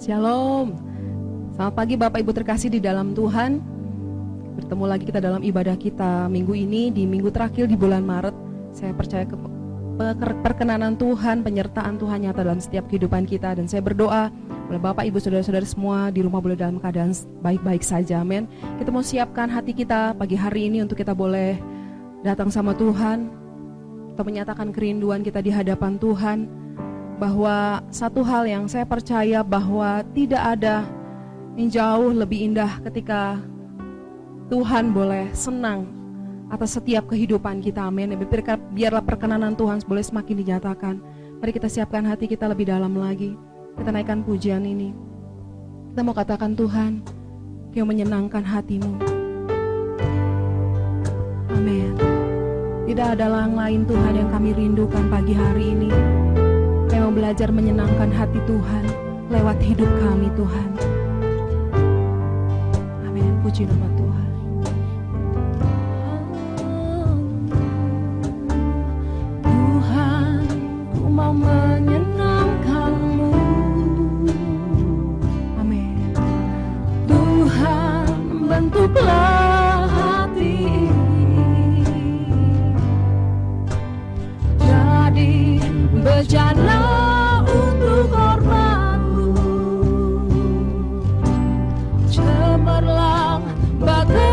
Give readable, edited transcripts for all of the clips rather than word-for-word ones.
Shalom. Selamat pagi Bapak Ibu terkasih di dalam Tuhan. Bertemu lagi kita dalam ibadah kita minggu ini, di minggu terakhir di bulan Maret. Saya percaya perkenanan Tuhan, penyertaan Tuhan nyata dalam setiap kehidupan kita. Dan saya berdoa oleh Bapak Ibu saudara-saudara semua di rumah boleh dalam keadaan baik-baik saja, amin. Kita mau siapkan hati kita pagi hari ini untuk kita boleh datang sama Tuhan. Kita menyatakan kerinduan kita di hadapan Tuhan, bahwa satu hal yang saya percaya bahwa tidak ada yang jauh lebih indah ketika Tuhan boleh senang atas setiap kehidupan kita, amin. Biarlah perkenanan Tuhan boleh semakin dinyatakan. Mari kita siapkan hati kita lebih dalam lagi. Kita naikkan pujian ini. Kita mau katakan, Tuhan, Kau menyenangkan hatimu, amin. Tidak ada yang lain Tuhan yang kami rindukan pagi hari ini. Kami mau belajar menyenangkan hati Tuhan lewat hidup kami, Tuhan. Amin. Puji nama Tuhan. Tuhan, ku mau menyenangkan-Mu. Amin. Tuhan, bentuklah hati ini jadi bejana untuk hormat-Mu, cemerlang bagai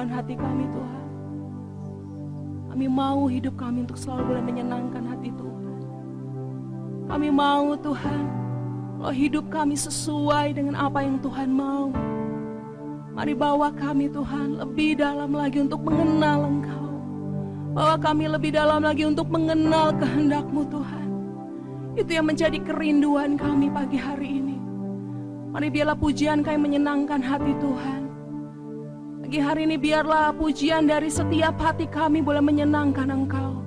kerinduan hati kami Tuhan. Kami mau hidup kami untuk selalu boleh menyenangkan hati Tuhan. Kami mau Tuhan, kalau hidup kami sesuai dengan apa yang Tuhan mau. Mari bawa kami Tuhan lebih dalam lagi untuk mengenal Engkau. Bawa kami lebih dalam lagi untuk mengenal kehendak-Mu Tuhan. Itu yang menjadi kerinduan kami pagi hari ini. Mari biarlah pujian kami menyenangkan hati Tuhan. Pagi hari ini biarlah pujian dari setiap hati kami boleh menyenangkan Engkau.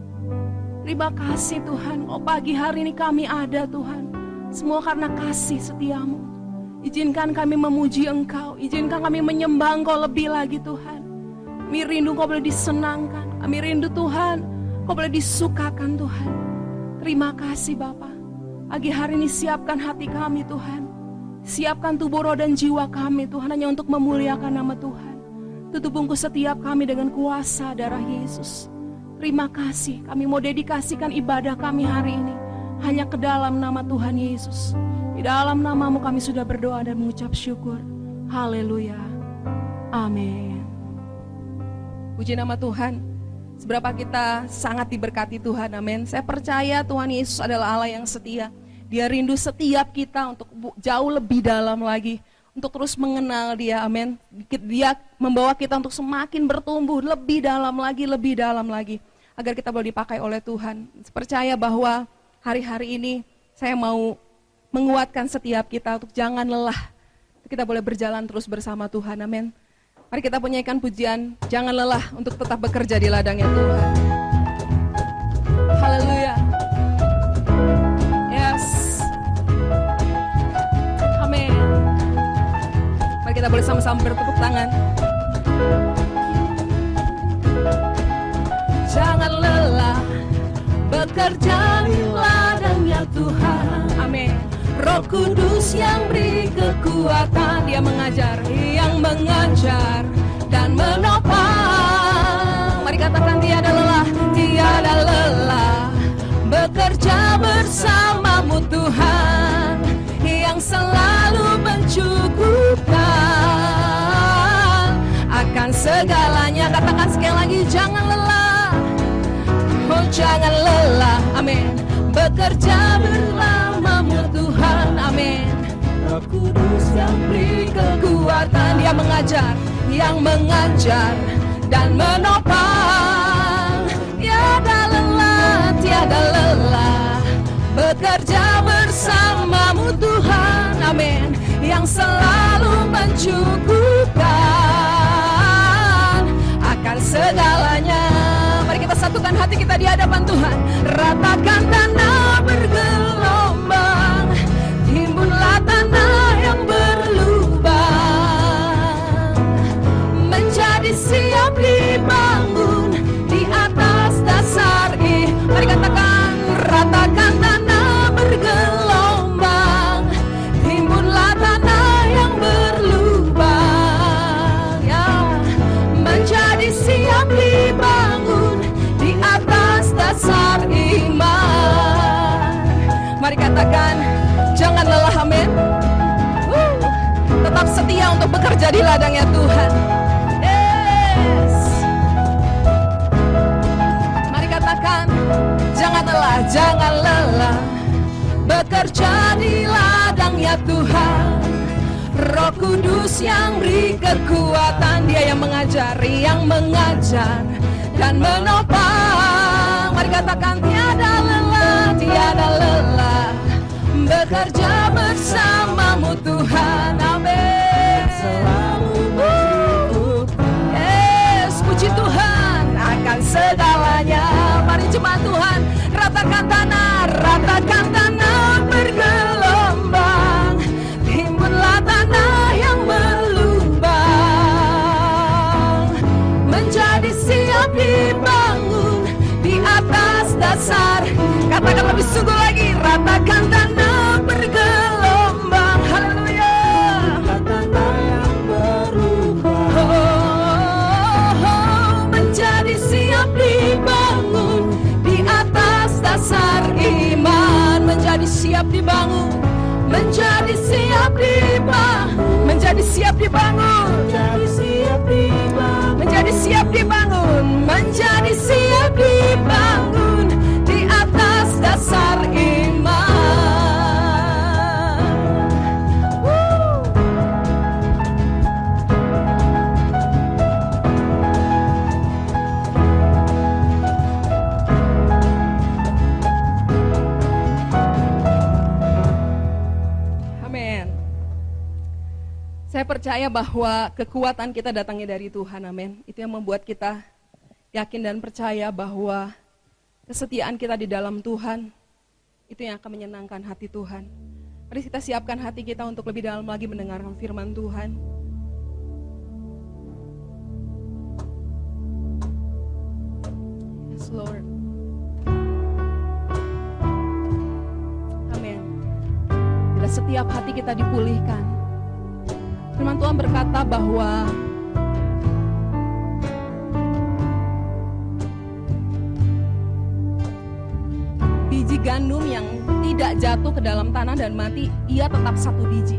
Terima kasih Tuhan, oh pagi hari ini kami ada Tuhan. Semua karena kasih setiamu. Izinkan kami memuji Engkau, izinkan kami menyembah Engkau lebih lagi Tuhan. Kami rindu Engkau boleh disenangkan, kami rindu Tuhan, Engkau boleh disukakan Tuhan. Terima kasih Bapa. Pagi hari ini siapkan hati kami Tuhan. Siapkan tubuh, roh dan jiwa kami Tuhan hanya untuk memuliakan nama Tuhan. Tutup bungkus setiap kami dengan kuasa darah Yesus. Terima kasih, kami mau dedikasikan ibadah kami hari ini hanya ke dalam nama Tuhan Yesus. Di dalam nama-Mu kami sudah berdoa dan mengucap syukur. Haleluya. Amin. Puji nama Tuhan. Seberapa kita sangat diberkati Tuhan, amin. Saya percaya Tuhan Yesus adalah Allah yang setia. Dia rindu setiap kita untuk jauh lebih dalam lagi, untuk terus mengenal Dia, amin. Dia membawa kita untuk semakin bertumbuh lebih dalam lagi, agar kita boleh dipakai oleh Tuhan. Percaya bahwa hari-hari ini saya mau menguatkan setiap kita untuk jangan lelah. Kita boleh berjalan terus bersama Tuhan, amin. Mari kita punyakan pujian, jangan lelah untuk tetap bekerja di ladangnya Tuhan. Haleluya. Yes. Amin. Mari kita boleh sama-sama bertepuk tangan. Jangan lelah bekerja di ladangnya Tuhan. Amin. Roh Kudus yang beri kekuatan, Dia mengajar, yang mengajar dan menopang. Mari katakan tiada lelah bekerja bersama-Mu Tuhan, yang selalu mencukupkan akan segalanya. Katakan sekali lagi, jangan lelah, oh jangan lelah, amin. Bekerja bersama-Mu Tuhan, amin. Roh Kudus yang beri kekuatan, Dia mengajar, yang mengajar dan menopang. Tiada lelah bekerja bersama-Mu Tuhan, amin. Yang selalu mencukupkan akan segalanya. Mari kita satukan hati kita di hadapan Tuhan. Ratakan tanah bergelombang, timbunlah tanah yang berlubang, menjadi siap dibangun di atas dasar. Mari katakan, ratakan tanah bergelombang, timbunlah tanah yang berlubang, ya, menjadi siap dibangun di atas dasar iman. Mari katakan, jangan lelah, amin. Tetap setia untuk bekerja di ladangnya Tuhan. Yes. Mari katakan, jangan lelah bekerja di ladangnya Tuhan. Roh Kudus yang beri kekuatan, Dia yang mengajar dan menopang. Mari katakan, tiada lelah bekerja bersama-Mu Tuhan, amin. Selalu yes, puji Tuhan akan segalanya. Mari jemaat Tuhan, ratakan tanah bergelombang, timbunlah tanah yang berlubang, menjadi siap dibangun di atas dasar. Katakan lebih sungguh lagi, ratakan tanah bergelombang, haleluya. Tanah yang berubah, menjadi siap dibangun di atas dasar iman. Menjadi siap dibangun, menjadi siap dibangun, menjadi siap dibangun, menjadi siap dibangun, menjadi Saya percaya bahwa kekuatan kita datangnya dari Tuhan, amin. Itu yang membuat kita yakin dan percaya bahwa kesetiaan kita di dalam Tuhan, itu yang akan menyenangkan hati Tuhan. Mari kita siapkan hati kita untuk lebih dalam lagi mendengarkan firman Tuhan. Yes, Lord. Amin. Bila setiap hati kita dipulihkan, firman Tuhan berkata bahwa biji gandum yang tidak jatuh ke dalam tanah dan mati, ia tetap satu biji.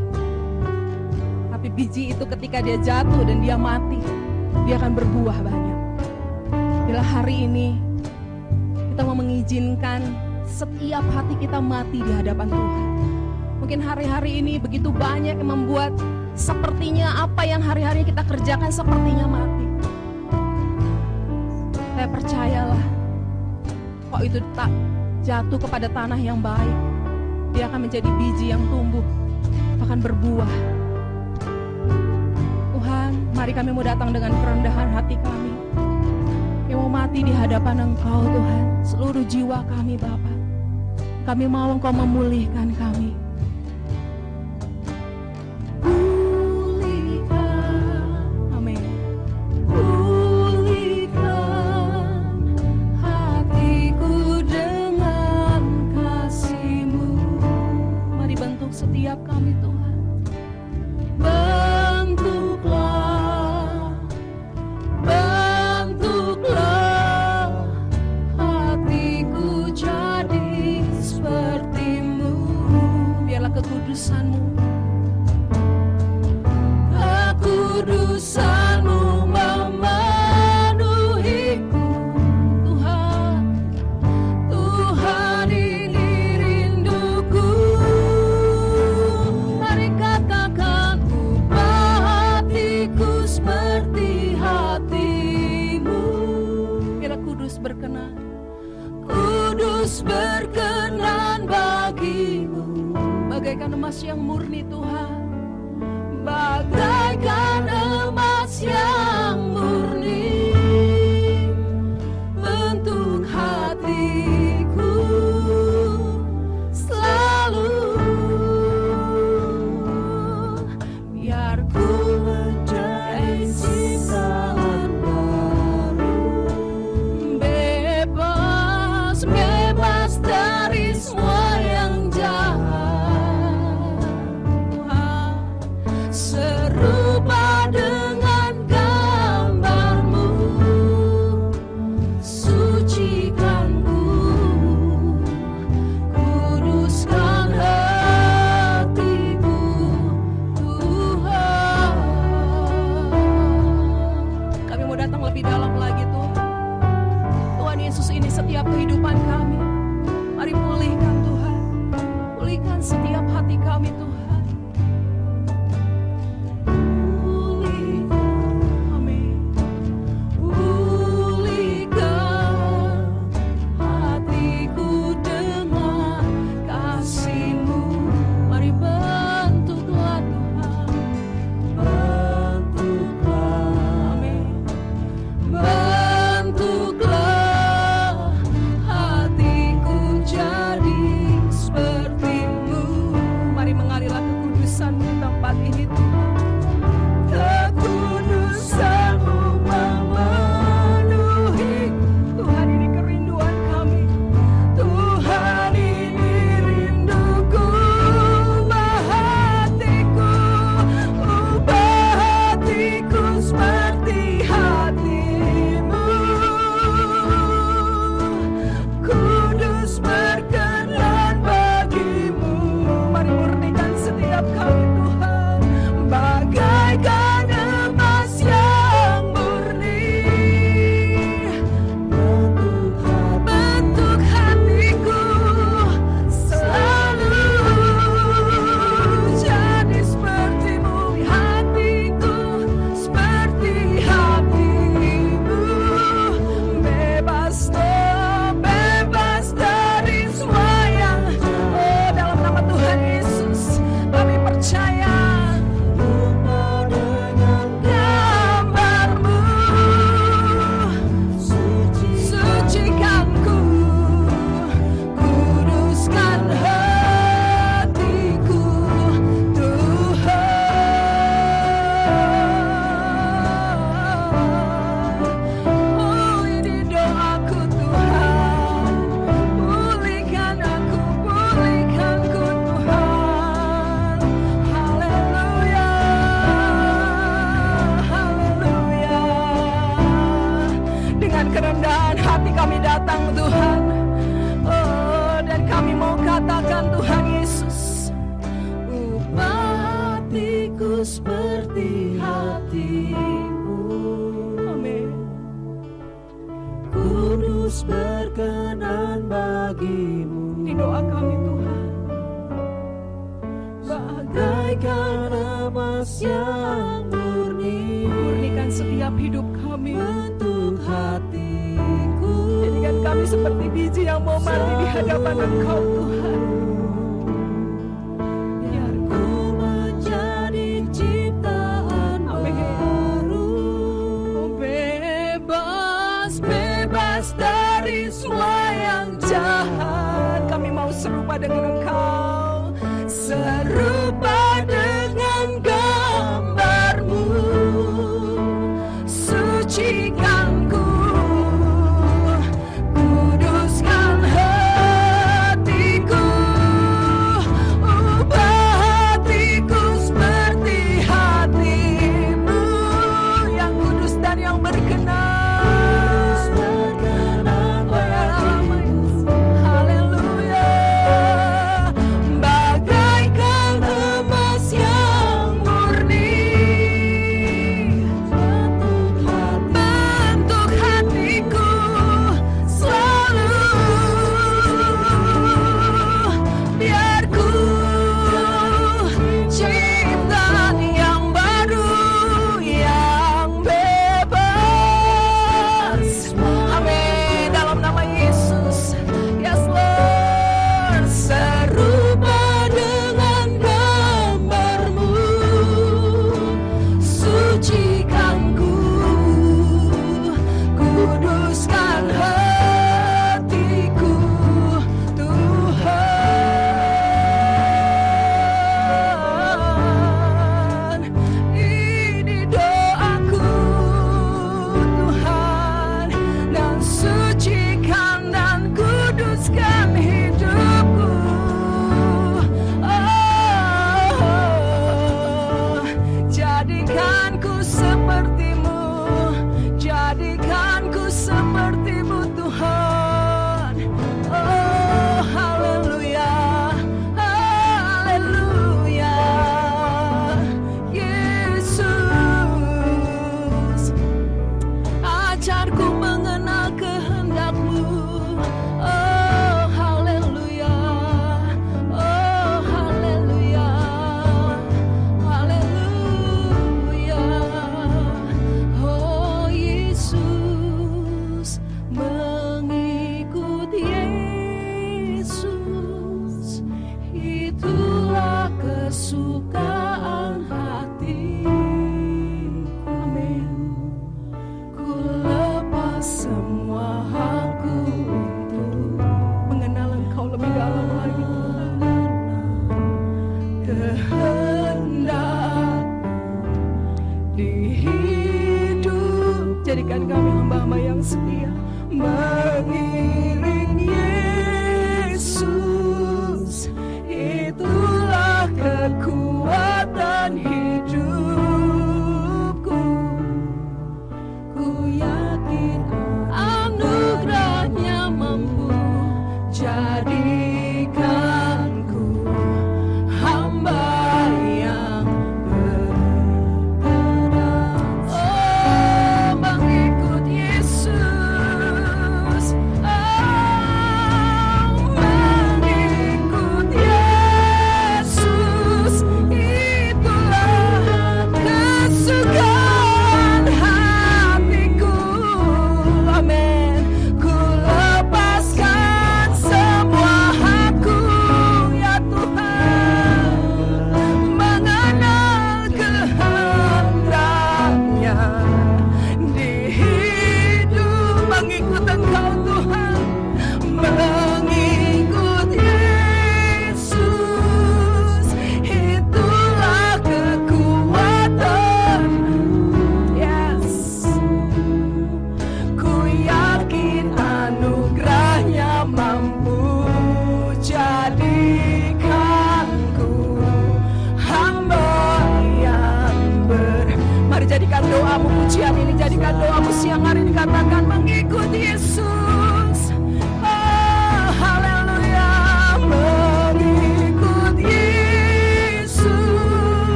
Tapi biji itu ketika dia jatuh dan dia mati, dia akan berbuah banyak. Bila hari ini kita mau mengizinkan setiap hati kita mati di hadapan Tuhan. Mungkin hari-hari ini begitu banyak yang membuat sepertinya apa yang hari-hari kita kerjakan sepertinya mati. Saya percayalah, kok itu tak jatuh kepada tanah yang baik, dia akan menjadi biji yang tumbuh, akan berbuah. Tuhan, mari kami mau datang dengan kerendahan hati kami, yang mau mati di hadapan Engkau Tuhan, seluruh jiwa kami Bapa. Kami mau Engkau memulihkan kami. Setiap kami Tuhan, bentuklah hatiku jadi seperti-Mu. Biarlah kekudusan-Mu memenuhiku Tuhan. Tuhan ini rinduku. Mari katakan, ubah hatiku seperti hati-Mu. Biarlah kudus berkenan bagimu, bagaikan emas yang murni Tuhan, bagaikan emas yang murni, bentuk hatiku selalu. Biar ku menjadi ciptaan baru, bebas dari semua yang jahat. Tuhan, serupa dengan gambar-Mu, sucikan ku, kuduskan hatiku Tuhan. Kami mau datang lebih dalam lagi Tuhan. Tuhan Yesus, ini setiap kehidupan kami. Mari pulihkan Tuhan, pulihkan setiap hati kami Tuhan. Pulihkan, amin. Pulihkan hatiku dengan kasih-Mu. Mari bentuklah Tuhan, bentuklah, amin. Bentuklah hatiku jadi seperti-Mu. bagimu. Ini doa kami Tuhan. Bagaikan emas yang murni, Murnikan setiap hidup kami. untuk hatiku. Jadikan kami seperti biji yang mau mati di hadapan Engkau Tuhan. Biar ku menjadi ciptaan baru. Bebas, bebas dari semua yang jahat. Kami mau serupa dengan Engkau, serupa dengan gambar-Mu. Sucikan ku, kuduskan hatiku, ubah hatiku seperti hati-Mu yang kudus dan yang berkenan. Haleluya. Bagaikan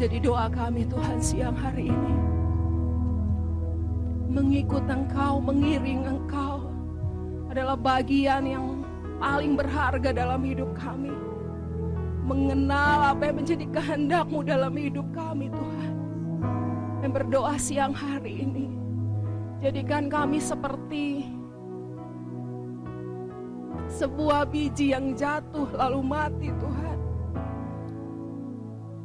Jadi doa kami Tuhan siang hari ini, mengikut Engkau, mengiring Engkau adalah bagian yang paling berharga dalam hidup kami. Mengenal apa yang menjadi kehendak-Mu dalam hidup kami Tuhan. Dan berdoa siang hari ini, jadikan kami seperti sebuah biji yang jatuh lalu mati Tuhan.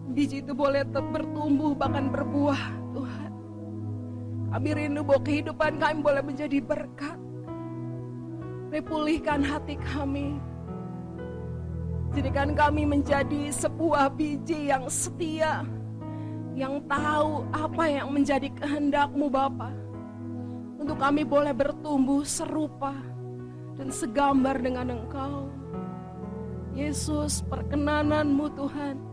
Biji itu boleh tetap bertumbuh bahkan berbuah Tuhan. Kami rindu bahwa kehidupan kami boleh menjadi berkat. Pulihkan hati kami. Jadikan kami menjadi sebuah biji yang setia, yang tahu apa yang menjadi kehendak-Mu Bapa. Untuk kami boleh bertumbuh serupa dan segambar dengan Engkau. Yesus, perkenanan-Mu Tuhan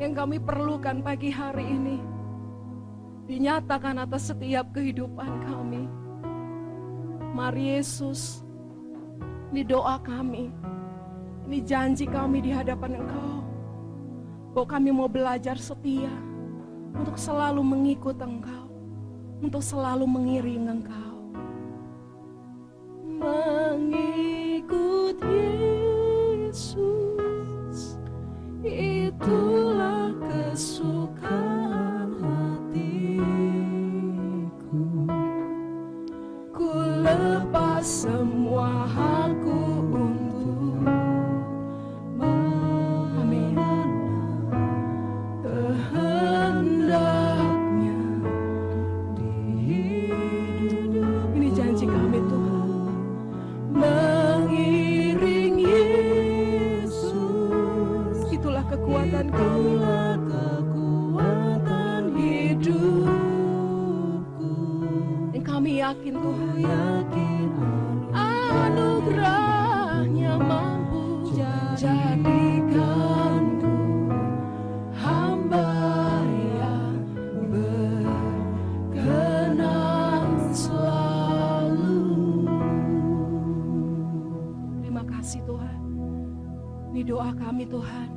yang kami perlukan pagi hari ini dinyatakan atas setiap kehidupan kami. Mari Yesus, ini doa kami, ini janji kami di hadapan Engkau, bahwa kami mau belajar setia untuk selalu mengikut Engkau, untuk selalu mengiring Engkau. Mengikut Yesus, itulah kesukaan hatiku. Ku lepas semua hakku untuk mengenal kehendaknya di hidup. Ini janji kami Tuhan. Mengiring Yesus, itulah kekuatan kami, kekuatan hidupku. Dan kami yakin Tuhan, anugerahnya mampu jadikanku hamba yang berkenan selalu. Terima kasih Tuhan. Ini doa kami Tuhan,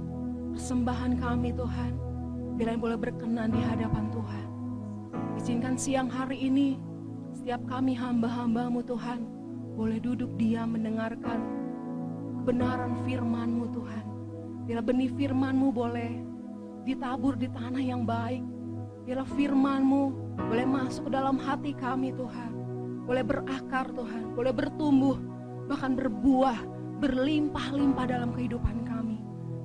persembahan kami Tuhan, biar boleh berkenan di hadapan Tuhan. Izinkan siang hari ini setiap kami hamba-hamba-Mu Tuhan boleh duduk diam mendengarkan kebenaran firman-Mu Tuhan. Biarlah benih firman-Mu boleh ditabur di tanah yang baik. Biarlah firman-Mu boleh masuk ke dalam hati kami Tuhan, boleh berakar Tuhan, boleh bertumbuh, bahkan berbuah, berlimpah-limpah dalam kehidupan kami.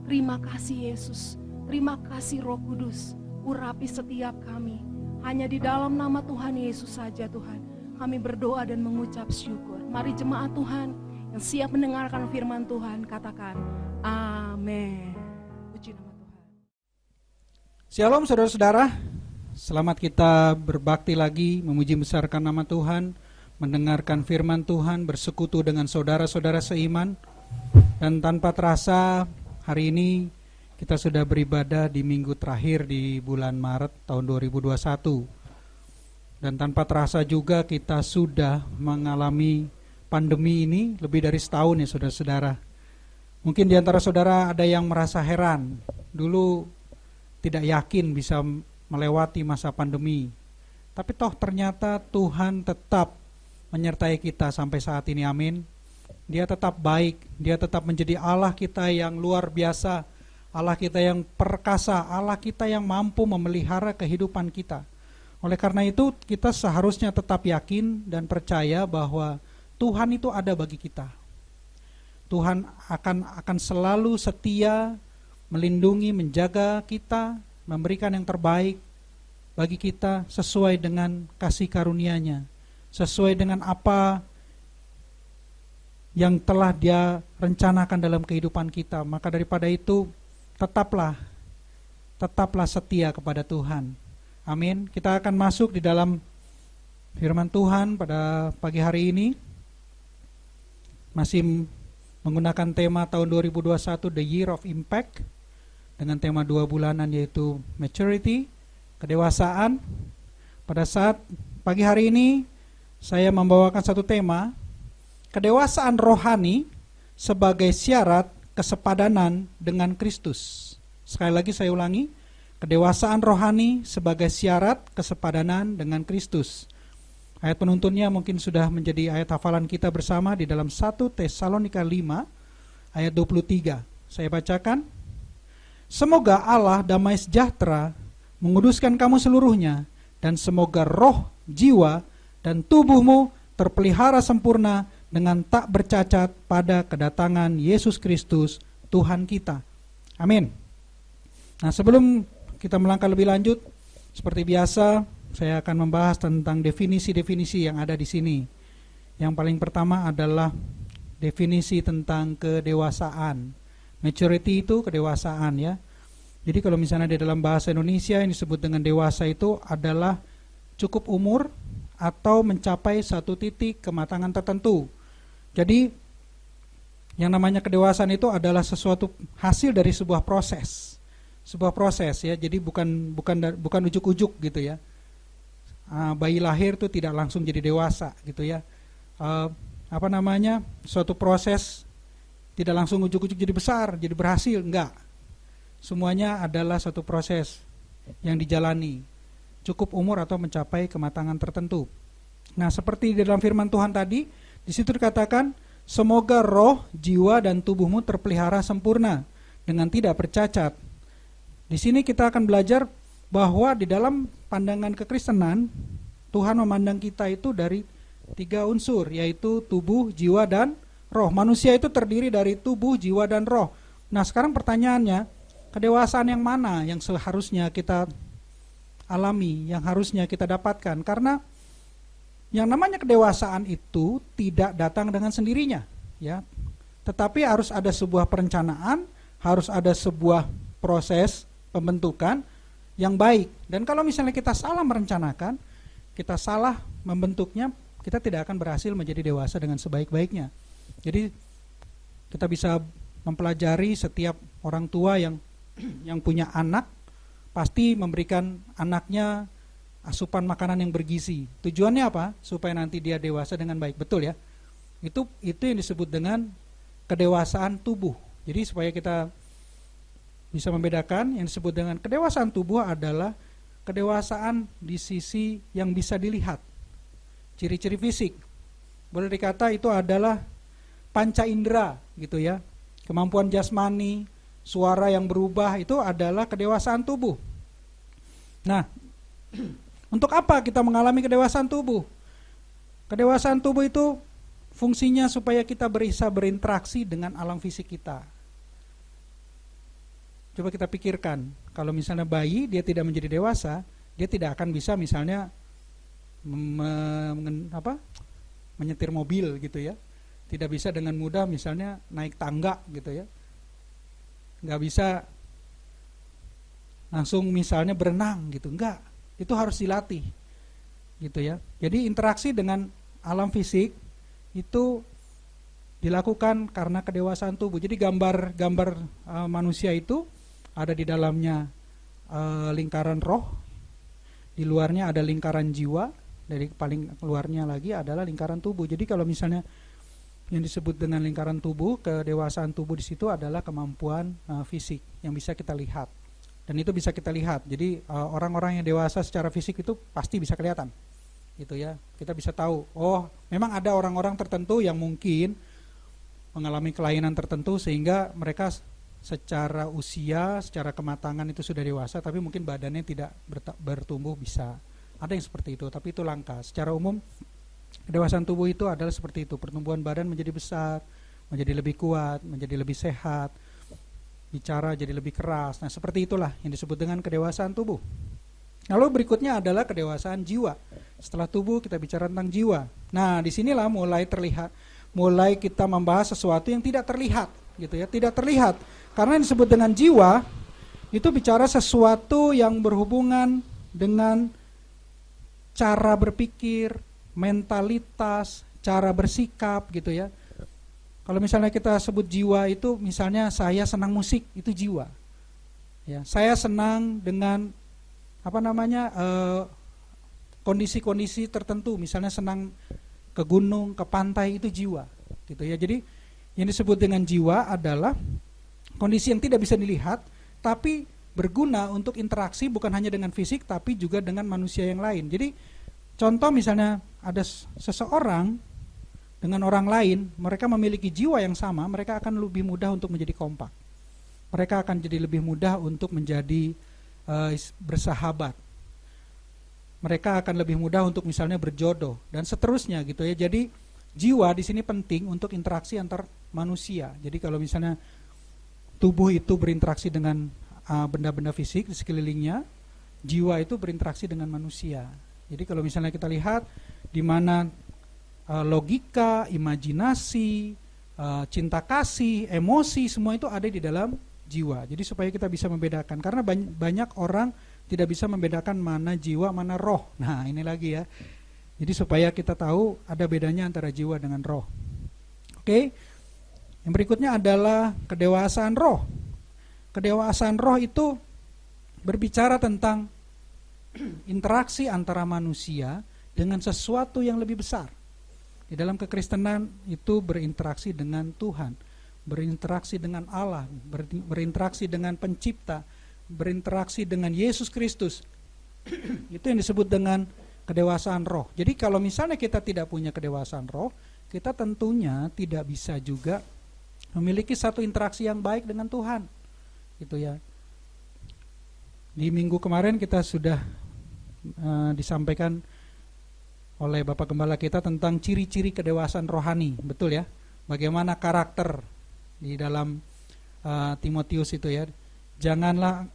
Terima kasih Yesus, terima kasih Roh Kudus, urapi setiap kami. Hanya di dalam nama Tuhan Yesus saja Tuhan, kami berdoa dan mengucap syukur. Mari jemaat Tuhan yang siap mendengarkan firman Tuhan, katakan amin. Puji nama Tuhan. Shalom saudara-saudara, selamat kita berbakti lagi, memuji besarkan nama Tuhan, mendengarkan firman Tuhan, bersekutu dengan saudara-saudara seiman. Dan tanpa terasa hari ini kita sudah beribadah di minggu terakhir di bulan Maret tahun 2021. Dan tanpa terasa juga kita sudah mengalami pandemi ini lebih dari setahun ya saudara-saudara. Mungkin di antara saudara ada yang merasa heran, dulu tidak yakin bisa melewati masa pandemi. Tapi toh ternyata Tuhan tetap menyertai kita sampai saat ini, amin. Dia tetap baik, Dia tetap menjadi Allah kita yang luar biasa, Allah kita yang perkasa, Allah kita yang mampu memelihara kehidupan kita. Oleh karena itu kita seharusnya tetap yakin dan percaya bahwa Tuhan itu ada bagi kita. Tuhan akan selalu setia, melindungi, menjaga kita, memberikan yang terbaik bagi kita sesuai dengan kasih karunia-Nya, sesuai dengan apa yang telah Dia rencanakan dalam kehidupan kita. Maka daripada itu tetaplah setia kepada Tuhan. Amin. Kita akan masuk di dalam firman Tuhan pada pagi hari ini. Masih menggunakan tema tahun 2021 The Year of Impact, dengan tema 2 bulanan yaitu maturity, kedewasaan. Pada saat pagi hari ini saya membawakan satu tema, kedewasaan rohani sebagai syarat kesepadanan dengan Kristus. Sekali lagi saya ulangi, kedewasaan rohani sebagai syarat kesepadanan dengan Kristus. Ayat penuntunnya mungkin sudah menjadi ayat hafalan kita bersama di dalam 1 Tesalonika 5 ayat 23. Saya bacakan. Semoga Allah damai sejahtera menguduskan kamu seluruhnya, dan semoga roh, jiwa, dan tubuhmu terpelihara sempurna dengan tak bercacat pada kedatangan Yesus Kristus Tuhan kita. Amin. Nah, sebelum kita melangkah lebih lanjut, seperti biasa saya akan membahas tentang definisi-definisi yang ada di sini. Yang paling pertama adalah definisi tentang kedewasaan. Maturity itu kedewasaan ya. Jadi kalau misalnya di dalam bahasa Indonesia yang disebut dengan dewasa itu adalah cukup umur atau mencapai satu titik kematangan tertentu. Jadi yang namanya kedewasaan itu adalah sesuatu hasil dari sebuah proses. Sebuah proses ya. Jadi bukan ujuk-ujuk gitu ya. Bayi lahir itu tidak langsung jadi dewasa gitu ya. Suatu proses tidak langsung ujuk-ujuk jadi besar, jadi berhasil, enggak. Semuanya adalah satu proses yang dijalani, cukup umur atau mencapai kematangan tertentu. Nah, seperti di dalam firman Tuhan tadi, di situ dikatakan, semoga roh, jiwa, dan tubuhmu terpelihara sempurna dengan tidak bercacat. Di sini kita akan belajar bahwa di dalam pandangan kekristenan, Tuhan memandang kita itu dari 3 unsur, yaitu tubuh, jiwa, dan roh. Manusia itu terdiri dari tubuh, jiwa, dan roh. Nah, sekarang pertanyaannya, kedewasaan yang mana yang seharusnya kita alami, yang harusnya kita dapatkan? Karena yang namanya kedewasaan itu tidak datang dengan sendirinya, ya. Tetapi harus ada sebuah perencanaan, harus ada sebuah proses pembentukan yang baik. Dan kalau misalnya kita salah merencanakan, kita salah membentuknya, kita tidak akan berhasil menjadi dewasa dengan sebaik-baiknya. Jadi kita bisa mempelajari setiap orang tua yang punya anak pasti memberikan anaknya asupan makanan yang bergizi. Tujuannya apa? Supaya nanti dia dewasa dengan baik. Betul ya? Itu yang disebut dengan kedewasaan tubuh. Jadi supaya kita bisa membedakan, yang disebut dengan kedewasaan tubuh adalah kedewasaan di sisi yang bisa dilihat. Ciri-ciri fisik. Boleh dikata itu adalah panca indera gitu ya. Kemampuan jasmani, suara yang berubah itu adalah kedewasaan tubuh. Nah, untuk apa kita mengalami kedewasaan tubuh? Kedewasaan tubuh itu fungsinya supaya kita bisa berinteraksi dengan alam fisik kita. Coba kita pikirkan, kalau misalnya bayi dia tidak menjadi dewasa, dia tidak akan bisa misalnya menyetir mobil gitu ya. Tidak bisa dengan mudah misalnya naik tangga gitu ya. Nggak bisa langsung misalnya berenang gitu, enggak. Itu harus dilatih gitu ya. Jadi interaksi dengan alam fisik itu dilakukan karena kedewasaan tubuh. Jadi gambar manusia itu ada di dalamnya lingkaran roh, di luarnya ada lingkaran jiwa, dari paling luarnya lagi adalah lingkaran tubuh. Jadi kalau misalnya yang disebut dengan lingkaran tubuh, kedewasaan tubuh di situ adalah kemampuan fisik yang bisa kita lihat. Dan itu bisa kita lihat. Jadi orang-orang yang dewasa secara fisik itu pasti bisa kelihatan. Gitu ya. Kita bisa tahu, oh, memang ada orang-orang tertentu yang mungkin mengalami kelainan tertentu sehingga mereka secara usia, secara kematangan itu sudah dewasa, tapi mungkin badannya tidak bertumbuh bisa. Ada yang seperti itu, tapi itu langka. Secara umum kedewasaan tubuh itu adalah seperti itu, pertumbuhan badan menjadi besar, menjadi lebih kuat, menjadi lebih sehat, bicara jadi lebih keras. Nah, seperti itulah yang disebut dengan kedewasaan tubuh. Lalu berikutnya adalah kedewasaan jiwa. Setelah tubuh kita bicara tentang jiwa. Nah, disinilah mulai kita membahas sesuatu yang tidak terlihat, gitu ya, tidak terlihat. Karena yang disebut dengan jiwa itu bicara sesuatu yang berhubungan dengan cara berpikir, mentalitas, cara bersikap gitu ya. Kalau misalnya kita sebut jiwa itu misalnya saya senang musik, itu jiwa. Ya, saya senang dengan kondisi-kondisi tertentu, misalnya senang ke gunung, ke pantai, itu jiwa gitu ya. Jadi yang disebut dengan jiwa adalah kondisi yang tidak bisa dilihat tapi berguna untuk interaksi bukan hanya dengan fisik tapi juga dengan manusia yang lain. Jadi contoh misalnya ada seseorang dengan orang lain, mereka memiliki jiwa yang sama, mereka akan lebih mudah untuk menjadi kompak. Mereka akan jadi lebih mudah untuk menjadi bersahabat. Mereka akan lebih mudah untuk misalnya berjodoh dan seterusnya gitu ya. Jadi jiwa di sini penting untuk interaksi antar manusia. Jadi kalau misalnya tubuh itu berinteraksi dengan benda-benda fisik di sekelilingnya, jiwa itu berinteraksi dengan manusia. Jadi kalau misalnya kita lihat di mana logika, imajinasi, cinta kasih, emosi, semua itu ada di dalam jiwa. Jadi supaya kita bisa membedakan, karena banyak orang tidak bisa membedakan mana jiwa, mana roh. Nah ini lagi ya. Jadi supaya kita tahu ada bedanya antara jiwa dengan roh. Oke. Yang berikutnya adalah kedewasaan roh. Kedewasaan roh itu berbicara tentang interaksi antara manusia dengan sesuatu yang lebih besar. Di dalam kekristenan itu berinteraksi dengan Tuhan, berinteraksi dengan Allah, berinteraksi dengan pencipta, berinteraksi dengan Yesus Kristus. Itu yang disebut dengan kedewasaan roh. Jadi kalau misalnya kita tidak punya kedewasaan roh, kita tentunya tidak bisa juga memiliki satu interaksi yang baik dengan Tuhan. Gitu ya. Di minggu kemarin kita sudah disampaikan oleh Bapak Gembala kita tentang ciri-ciri kedewasaan rohani, betul ya? Bagaimana karakter di dalam Timotius itu ya. Janganlah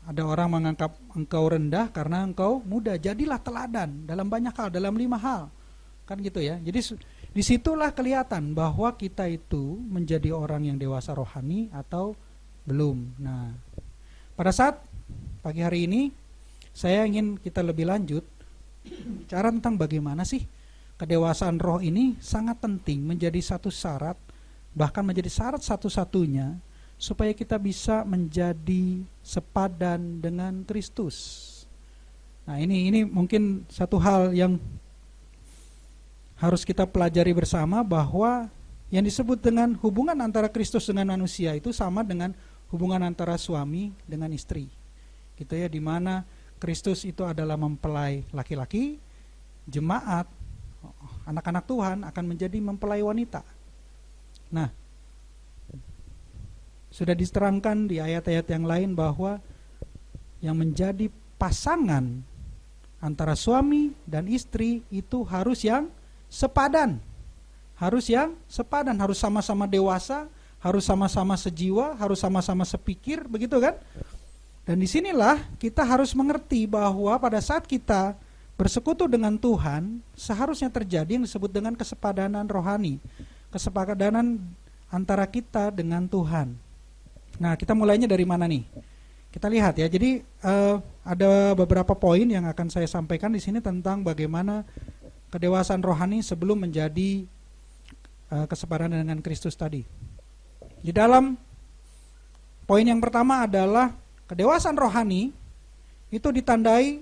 ada orang menganggap engkau rendah karena engkau muda. Jadilah teladan dalam banyak hal, dalam 5 hal. Kan gitu ya. Jadi disitulah kelihatan bahwa kita itu menjadi orang yang dewasa rohani atau belum. Nah, pada saat pagi hari ini saya ingin kita lebih lanjut bicara tentang bagaimana sih kedewasaan roh ini sangat penting, menjadi satu syarat, bahkan menjadi syarat satu-satunya supaya kita bisa menjadi sepadan dengan Kristus. Nah ini mungkin satu hal yang harus kita pelajari bersama, bahwa yang disebut dengan hubungan antara Kristus dengan manusia itu sama dengan hubungan antara suami dengan istri. Gitu ya, di mana Kristus itu adalah mempelai laki-laki, jemaat, anak-anak Tuhan akan menjadi mempelai wanita. Nah, sudah diterangkan di ayat-ayat yang lain bahwa yang menjadi pasangan antara suami dan istri itu harus yang sepadan. Harus yang sepadan, harus sama-sama dewasa, harus sama-sama sejiwa, harus sama-sama sepikir, begitu kan? Dan disinilah kita harus mengerti bahwa pada saat kita bersekutu dengan Tuhan, seharusnya terjadi yang disebut dengan kesepadanan rohani, kesepadanan antara kita dengan Tuhan. Nah, kita mulainya dari mana nih? Kita lihat ya. Jadi ada beberapa poin yang akan saya sampaikan di sini tentang bagaimana kedewasaan rohani sebelum menjadi kesepadanan dengan Kristus tadi. Di dalam poin yang pertama adalah kedewasaan rohani itu ditandai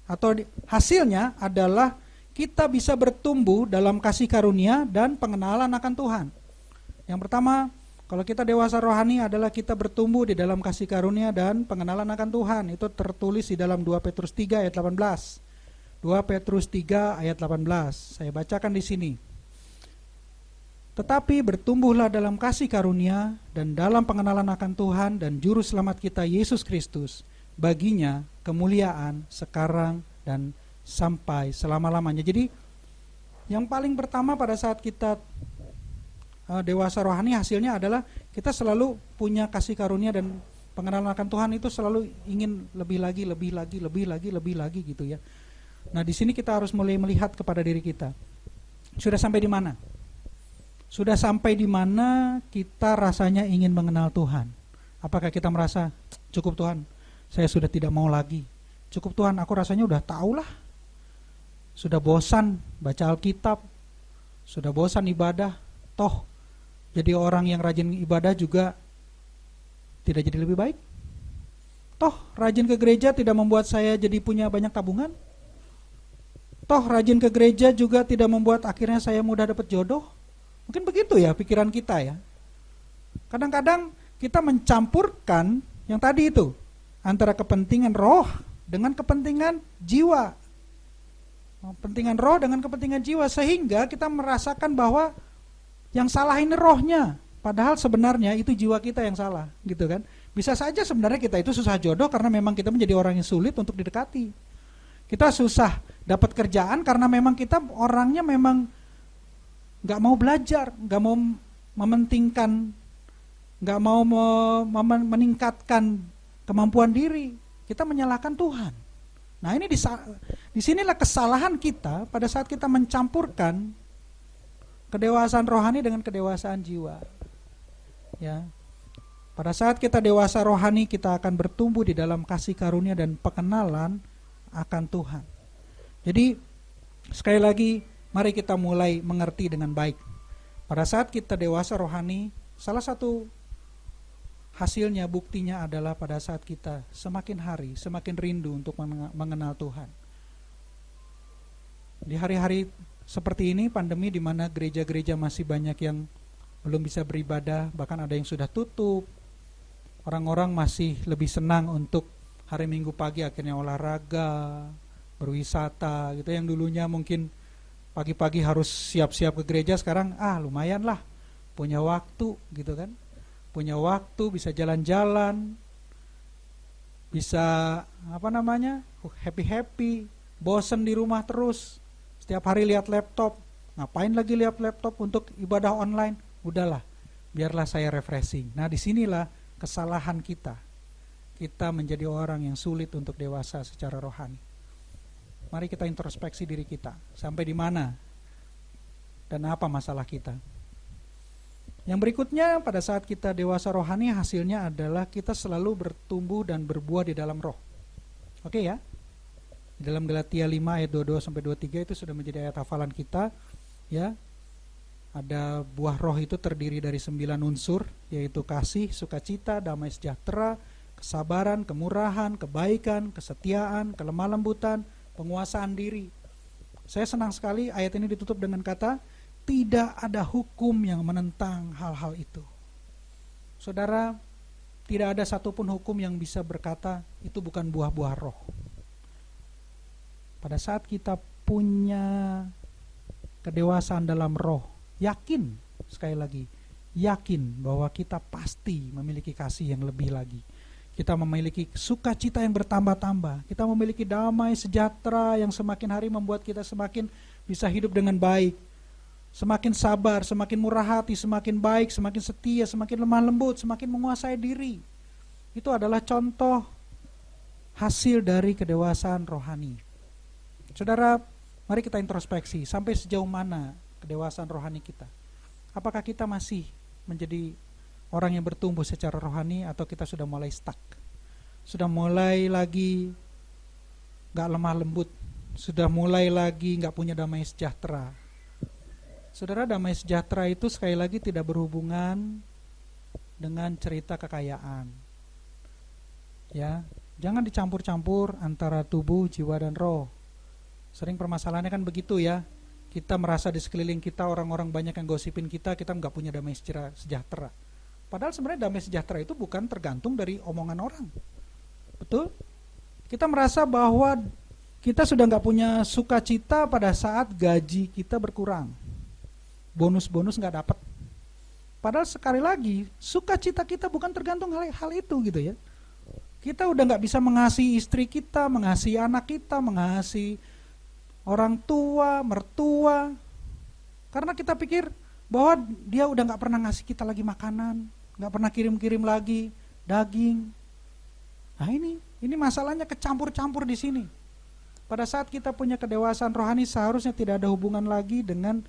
atau hasilnya adalah kita bisa bertumbuh dalam kasih karunia dan pengenalan akan Tuhan. Yang pertama, kalau kita dewasa rohani adalah kita bertumbuh di dalam kasih karunia dan pengenalan akan Tuhan. Itu tertulis di dalam 2 Petrus 3 ayat 18. 2 Petrus 3 ayat 18. Saya bacakan di sini. Tetapi bertumbuhlah dalam kasih karunia dan dalam pengenalan akan Tuhan dan Juru Selamat kita Yesus Kristus. Baginya kemuliaan sekarang dan sampai selama-lamanya. Jadi yang paling pertama pada saat kita dewasa rohani hasilnya adalah kita selalu punya kasih karunia dan pengenalan akan Tuhan, itu selalu ingin lebih lagi gitu ya. Nah di sini kita harus mulai melihat kepada diri kita. Sudah sampai di mana? Sudah sampai di mana kita rasanya ingin mengenal Tuhan? Apakah kita merasa cukup Tuhan, saya sudah tidak mau lagi. Cukup Tuhan, aku rasanya udah tahu lah. Sudah bosan baca Alkitab, sudah bosan ibadah. Toh jadi orang yang rajin ibadah juga tidak jadi lebih baik. Toh rajin ke gereja tidak membuat saya jadi punya banyak tabungan. Toh rajin ke gereja juga tidak membuat akhirnya saya mudah dapat jodoh. Mungkin begitu ya pikiran kita ya. Kadang-kadang kita mencampurkan yang tadi itu, antara kepentingan roh dengan kepentingan jiwa. Kepentingan roh dengan kepentingan jiwa, sehingga kita merasakan bahwa yang salah ini rohnya, padahal sebenarnya itu jiwa kita yang salah, gitu kan. Bisa saja sebenarnya kita itu susah jodoh karena memang kita menjadi orang yang sulit untuk didekati. Kita susah dapat kerjaan karena memang kita orangnya memang gak mau belajar, gak mau mementingkan, gak mau meningkatkan kemampuan diri. Kita menyalahkan Tuhan. Nah, ini disinilah kesalahan kita pada saat kita mencampurkan kedewasaan rohani dengan kedewasaan jiwa. Ya. Pada saat kita dewasa rohani, kita akan bertumbuh di dalam kasih karunia dan pengenalan akan Tuhan. Jadi sekali lagi, mari kita mulai mengerti dengan baik. Pada saat kita dewasa rohani, salah satu hasilnya, buktinya adalah pada saat kita semakin hari, semakin rindu untuk mengenal Tuhan. Di hari-hari seperti ini, pandemi di mana gereja-gereja masih banyak yang belum bisa beribadah, bahkan ada yang sudah tutup. Orang-orang masih lebih senang untuk hari Minggu pagi akhirnya olahraga, berwisata gitu. Yang dulunya mungkin pagi-pagi harus siap-siap ke gereja, sekarang lumayan lah, punya waktu gitu kan. Punya waktu, bisa jalan-jalan, bisa happy-happy, bosen di rumah terus, setiap hari lihat laptop, ngapain lagi lihat laptop untuk ibadah online, udahlah, biarlah saya refreshing. Nah, disinilah kesalahan kita menjadi orang yang sulit untuk dewasa secara rohani. Mari kita introspeksi diri kita, sampai di mana dan apa masalah kita. Yang berikutnya, pada saat kita dewasa rohani, hasilnya adalah kita selalu bertumbuh dan berbuah di dalam roh. Oke ya? Di dalam Galatia 5 ayat 22-23 itu sudah menjadi ayat hafalan kita. Ya, ada buah roh itu terdiri dari 9 unsur, yaitu kasih, sukacita, damai sejahtera, kesabaran, kemurahan, kebaikan, kesetiaan, kelemah lembutan, penguasaan diri. Saya senang sekali ayat ini ditutup dengan kata, tidak ada hukum yang menentang hal-hal itu. Saudara, tidak ada satupun hukum yang bisa berkata itu bukan buah-buah roh. Pada saat kita punya kedewasaan dalam roh, yakin, sekali lagi, yakin bahwa kita pasti memiliki kasih yang lebih lagi. Kita memiliki sukacita yang bertambah-tambah. Kita memiliki damai sejahtera yang semakin hari membuat kita semakin bisa hidup dengan baik. Semakin sabar, semakin murah hati, semakin baik, semakin setia, semakin lemah lembut, semakin menguasai diri. Itu adalah contoh hasil dari kedewasaan rohani. Saudara, mari kita introspeksi, sampai sejauh mana kedewasaan rohani kita. Apakah kita masih menjadi orang yang bertumbuh secara rohani, atau kita sudah mulai stuck? Sudah mulai lagi gak lemah lembut, sudah mulai lagi gak punya damai sejahtera. Saudara, damai sejahtera itu sekali lagi tidak berhubungan dengan cerita kekayaan. Ya, jangan dicampur-campur antara tubuh, jiwa dan roh. Sering permasalahannya kan begitu ya. Kita merasa di sekeliling kita orang-orang banyak yang gosipin kita nggak punya damai sejahtera. Padahal sebenarnya damai sejahtera itu bukan tergantung dari omongan orang. Betul? Kita merasa bahwa kita sudah nggak punya sukacita pada saat gaji kita berkurang. Bonus-bonus nggak dapat. Padahal sekali lagi, sukacita kita bukan tergantung hal itu gitu ya. Kita udah nggak bisa mengasihi istri kita, mengasihi anak kita, mengasihi orang tua, mertua, karena kita pikir bahwa dia udah nggak pernah ngasih kita lagi makanan, nggak pernah kirim-kirim lagi daging. Nah ini masalahnya kecampur-campur di sini. Pada saat kita punya kedewasaan rohani, seharusnya tidak ada hubungan lagi dengan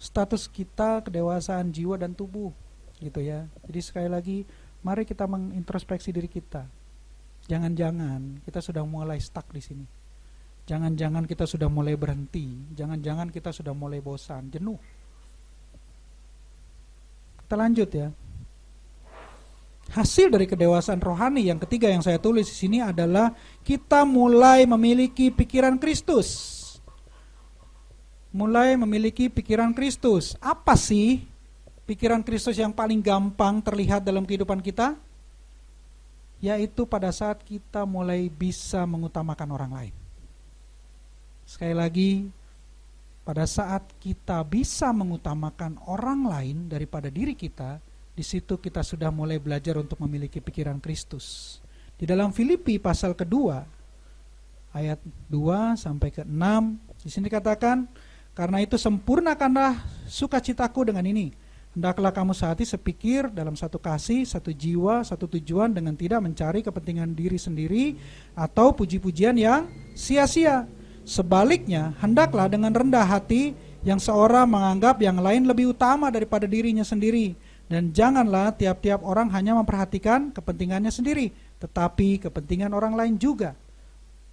status kita kedewasaan jiwa dan tubuh, gitu ya. Jadi sekali lagi, mari kita mengintrospeksi diri kita. Jangan-jangan kita sudah mulai stuck di sini. Jangan-jangan kita sudah mulai berhenti. Jangan-jangan kita sudah mulai bosan, jenuh. Kita lanjut ya. Hasil dari kedewasaan rohani yang ketiga yang saya tulis di sini adalah kita mulai memiliki pikiran Kristus. Mulai memiliki pikiran Kristus. Apa sih pikiran Kristus yang paling gampang terlihat dalam kehidupan kita? yaitu pada saat kita mulai bisa mengutamakan orang lain. Sekali lagi, pada saat kita bisa mengutamakan orang lain daripada diri kita, di situ kita sudah mulai belajar untuk memiliki pikiran Kristus. Di dalam Filipi pasal kedua, ayat 2 sampai ke 6, di sini dikatakan, karena itu sempurnakanlah sukacitaku dengan ini. Hendaklah kamu sehati sepikir dalam satu kasih, satu jiwa, satu tujuan, dengan tidak mencari kepentingan diri sendiri atau puji-pujian yang sia-sia. Sebaliknya, hendaklah dengan rendah hati yang seorang menganggap yang lain lebih utama daripada dirinya sendiri. Dan janganlah tiap-tiap orang hanya memperhatikan kepentingannya sendiri, tetapi kepentingan orang lain juga.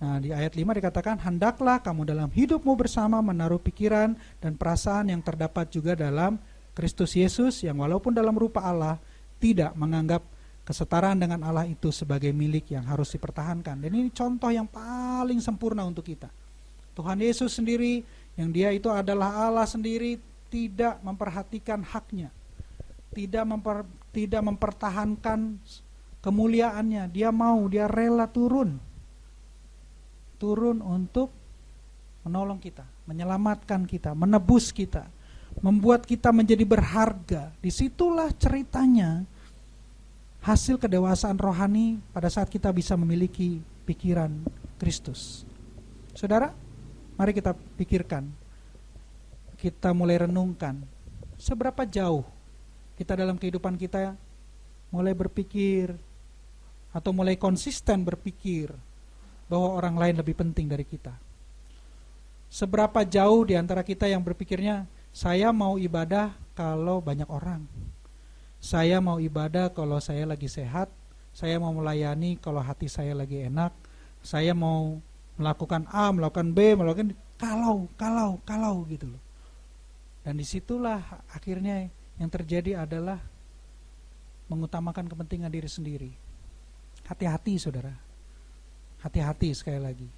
Nah, di ayat 5 dikatakan, hendaklah kamu dalam hidupmu bersama menaruh pikiran dan perasaan yang terdapat juga dalam Kristus Yesus, yang walaupun dalam rupa Allah tidak menganggap kesetaraan dengan Allah itu sebagai milik yang harus dipertahankan. Dan ini contoh yang paling sempurna untuk kita. Tuhan Yesus sendiri, yang dia itu adalah Allah sendiri, tidak memperhatikan haknya, tidak mempertahankan kemuliaannya. Dia rela turun untuk menolong kita, menyelamatkan kita, menebus kita, membuat kita menjadi berharga. Disitulah ceritanya hasil kedewasaan rohani pada saat kita bisa memiliki pikiran Kristus. Saudara, mari kita pikirkan, kita mulai renungkan, seberapa jauh kita dalam kehidupan kita mulai berpikir atau mulai konsisten berpikir bahwa orang lain lebih penting dari kita. Seberapa jauh di antara kita yang berpikirnya, saya mau ibadah kalau banyak orang, saya mau ibadah kalau saya lagi sehat, saya mau melayani kalau hati saya lagi enak, saya mau melakukan A, melakukan B, melakukan kalau gitu loh. Dan disitulah akhirnya yang terjadi adalah mengutamakan kepentingan diri sendiri. Hati-hati saudara, hati-hati sekali lagi.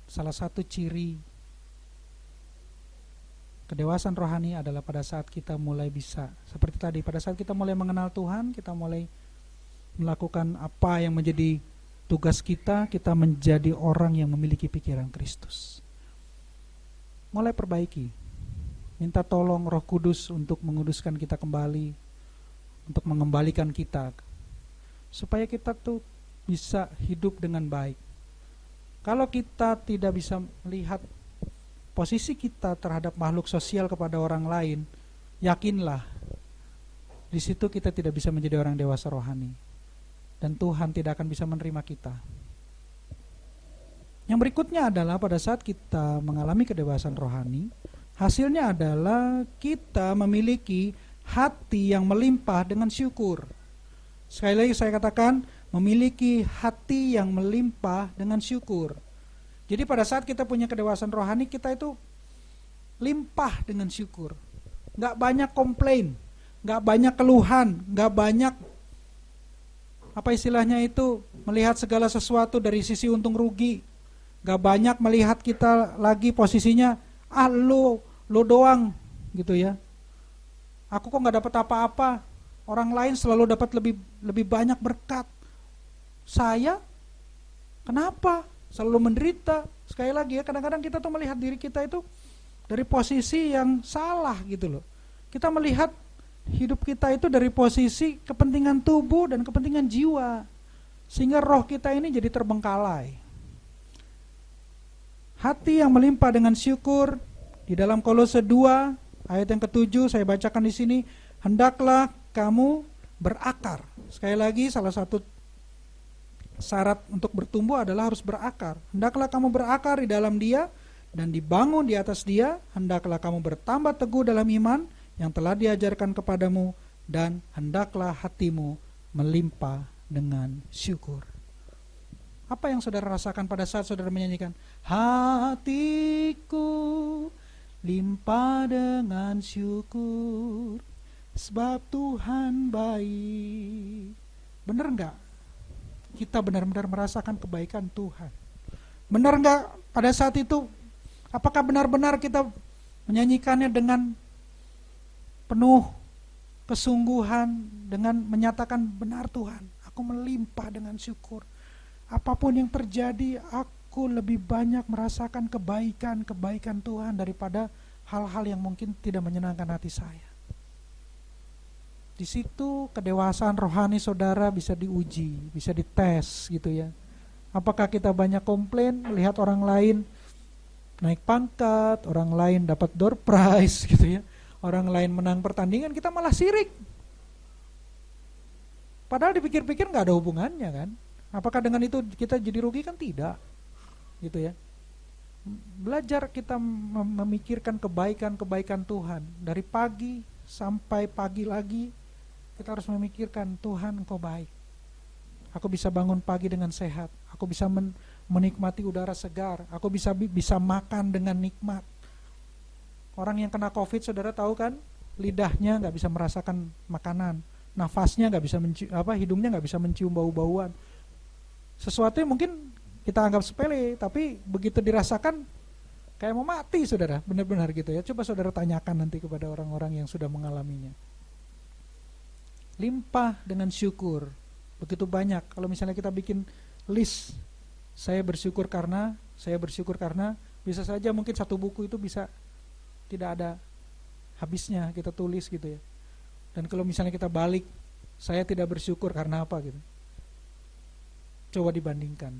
Salah satu ciri kedewasaan rohani adalah pada saat kita mulai bisa, seperti tadi, pada saat kita mulai mengenal Tuhan, kita mulai melakukan apa yang menjadi tugas kita menjadi orang yang memiliki pikiran Kristus. Mulai perbaiki, minta tolong Roh Kudus untuk menguduskan kita kembali, untuk mengembalikan kita, supaya kita tuh bisa hidup dengan baik. Kalau kita tidak bisa melihat posisi kita terhadap makhluk sosial kepada orang lain, yakinlah, di situ kita tidak bisa menjadi orang dewasa rohani. Dan Tuhan tidak akan bisa menerima kita. Yang berikutnya adalah pada saat kita mengalami kedewasaan rohani, hasilnya adalah kita memiliki hati yang melimpah dengan syukur. Sekali lagi saya katakan, memiliki hati yang melimpah dengan syukur. Jadi pada saat kita punya kedewasaan rohani, kita itu limpah dengan syukur. Gak banyak komplain, gak banyak keluhan, gak banyak apa istilahnya itu, melihat segala sesuatu dari sisi untung rugi. Gak banyak melihat kita lagi posisinya, lo doang gitu ya. Aku kok gak dapat apa-apa, orang lain selalu dapat lebih banyak berkat. Saya kenapa selalu menderita? Sekali lagi ya, kadang-kadang kita tuh melihat diri kita itu dari posisi yang salah gitu loh. Kita melihat hidup kita itu dari posisi kepentingan tubuh dan kepentingan jiwa, sehingga roh kita ini jadi terbengkalai. Hati yang melimpah dengan syukur, di dalam Kolose 2 ayat yang ke-7 saya bacakan di sini, hendaklah kamu berakar. Sekali lagi, salah satu syarat untuk bertumbuh adalah harus berakar. Hendaklah kamu berakar di dalam Dia dan dibangun di atas Dia. Hendaklah kamu bertambah teguh dalam iman yang telah diajarkan kepadamu, dan hendaklah hatimu melimpah dengan syukur. Apa yang saudara rasakan pada saat saudara menyanyikan, hatiku limpah dengan syukur, sebab Tuhan baik. Benar enggak? Kita benar-benar merasakan kebaikan Tuhan. Benar enggak pada saat itu? Apakah benar-benar kita menyanyikannya dengan penuh kesungguhan, dengan menyatakan benar Tuhan, aku melimpah dengan syukur. Apapun yang terjadi, aku lebih banyak merasakan kebaikan Tuhan daripada hal-hal yang mungkin tidak menyenangkan hati saya. Di situ kedewasaan rohani saudara bisa diuji, bisa dites gitu ya. Apakah kita banyak komplain melihat orang lain naik pangkat, orang lain dapat door prize gitu ya, orang lain menang pertandingan, kita malah sirik. Padahal dipikir-pikir nggak ada hubungannya kan. Apakah dengan itu kita jadi rugi? Kan tidak, gitu ya. Belajar kita memikirkan kebaikan Tuhan. Dari pagi sampai pagi lagi, kita harus memikirkan, Tuhan Engkau baik. Aku bisa bangun pagi dengan sehat. Aku bisa menikmati udara segar. Aku bisa makan dengan nikmat. Orang yang kena COVID, saudara tahu kan, lidahnya nggak bisa merasakan makanan, nafasnya nggak bisa hidungnya nggak bisa mencium bau-bauan. Sesuatu yang mungkin kita anggap sepele, tapi begitu dirasakan kayak mau mati, saudara. Benar-benar gitu ya. Coba saudara tanyakan nanti kepada orang-orang yang sudah mengalaminya. Limpah dengan syukur. Begitu banyak. Kalau misalnya kita bikin list, saya bersyukur karena, bisa saja mungkin satu buku itu bisa tidak ada habisnya kita tulis gitu ya. Dan kalau misalnya kita balik, saya tidak bersyukur karena apa gitu. Coba dibandingkan.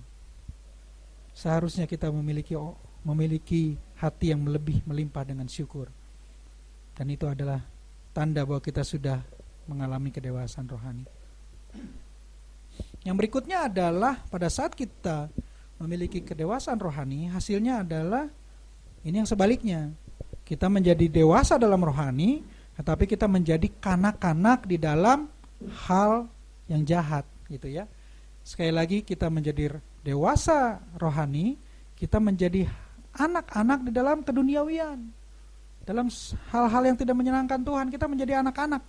Seharusnya kita memiliki hati yang lebih melimpah dengan syukur. Dan itu adalah tanda bahwa kita sudah mengalami kedewasaan rohani. Yang berikutnya adalah pada saat kita memiliki kedewasaan rohani, hasilnya adalah ini yang sebaliknya. Kita menjadi dewasa dalam rohani, tetapi kita menjadi kanak-kanak di dalam hal yang jahat, gitu ya. Sekali lagi, kita menjadi dewasa rohani, kita menjadi anak-anak di dalam keduniawian. Dalam hal-hal yang tidak menyenangkan Tuhan, kita menjadi anak-anak.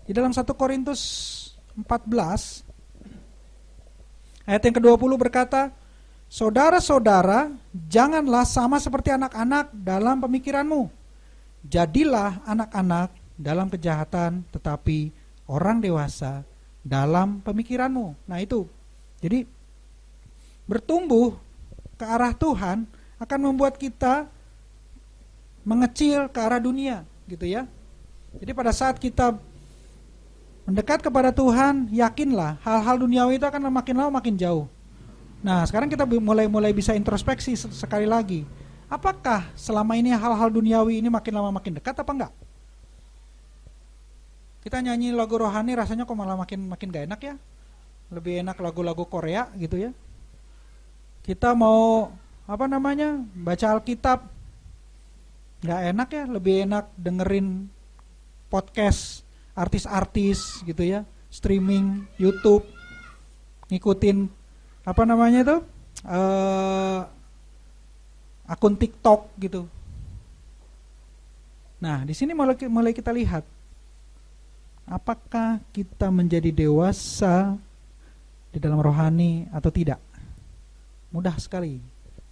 Di dalam 1 Korintus 14 ayat yang ke-20 berkata, saudara-saudara, janganlah sama seperti anak-anak dalam pemikiranmu. Jadilah anak-anak dalam kejahatan, tetapi orang dewasa dalam pemikiranmu. Nah itu, jadi bertumbuh ke arah Tuhan akan membuat kita mengecil ke arah dunia, gitu ya. Jadi pada saat kita mendekat kepada Tuhan, yakinlah hal-hal duniawi itu akan makin lama makin jauh. Nah, sekarang kita mulai bisa introspeksi sekali lagi. Apakah selama ini hal-hal duniawi ini makin lama makin dekat apa enggak? Kita nyanyi lagu rohani rasanya kok malah makin gak enak ya. Lebih enak lagu-lagu Korea gitu ya. Kita mau baca Alkitab, gak enak ya. Lebih enak dengerin podcast artis-artis gitu ya, streaming YouTube, ngikutin akun TikTok gitu. Nah, di sini mulai kita lihat apakah kita menjadi dewasa di dalam rohani atau tidak. Mudah sekali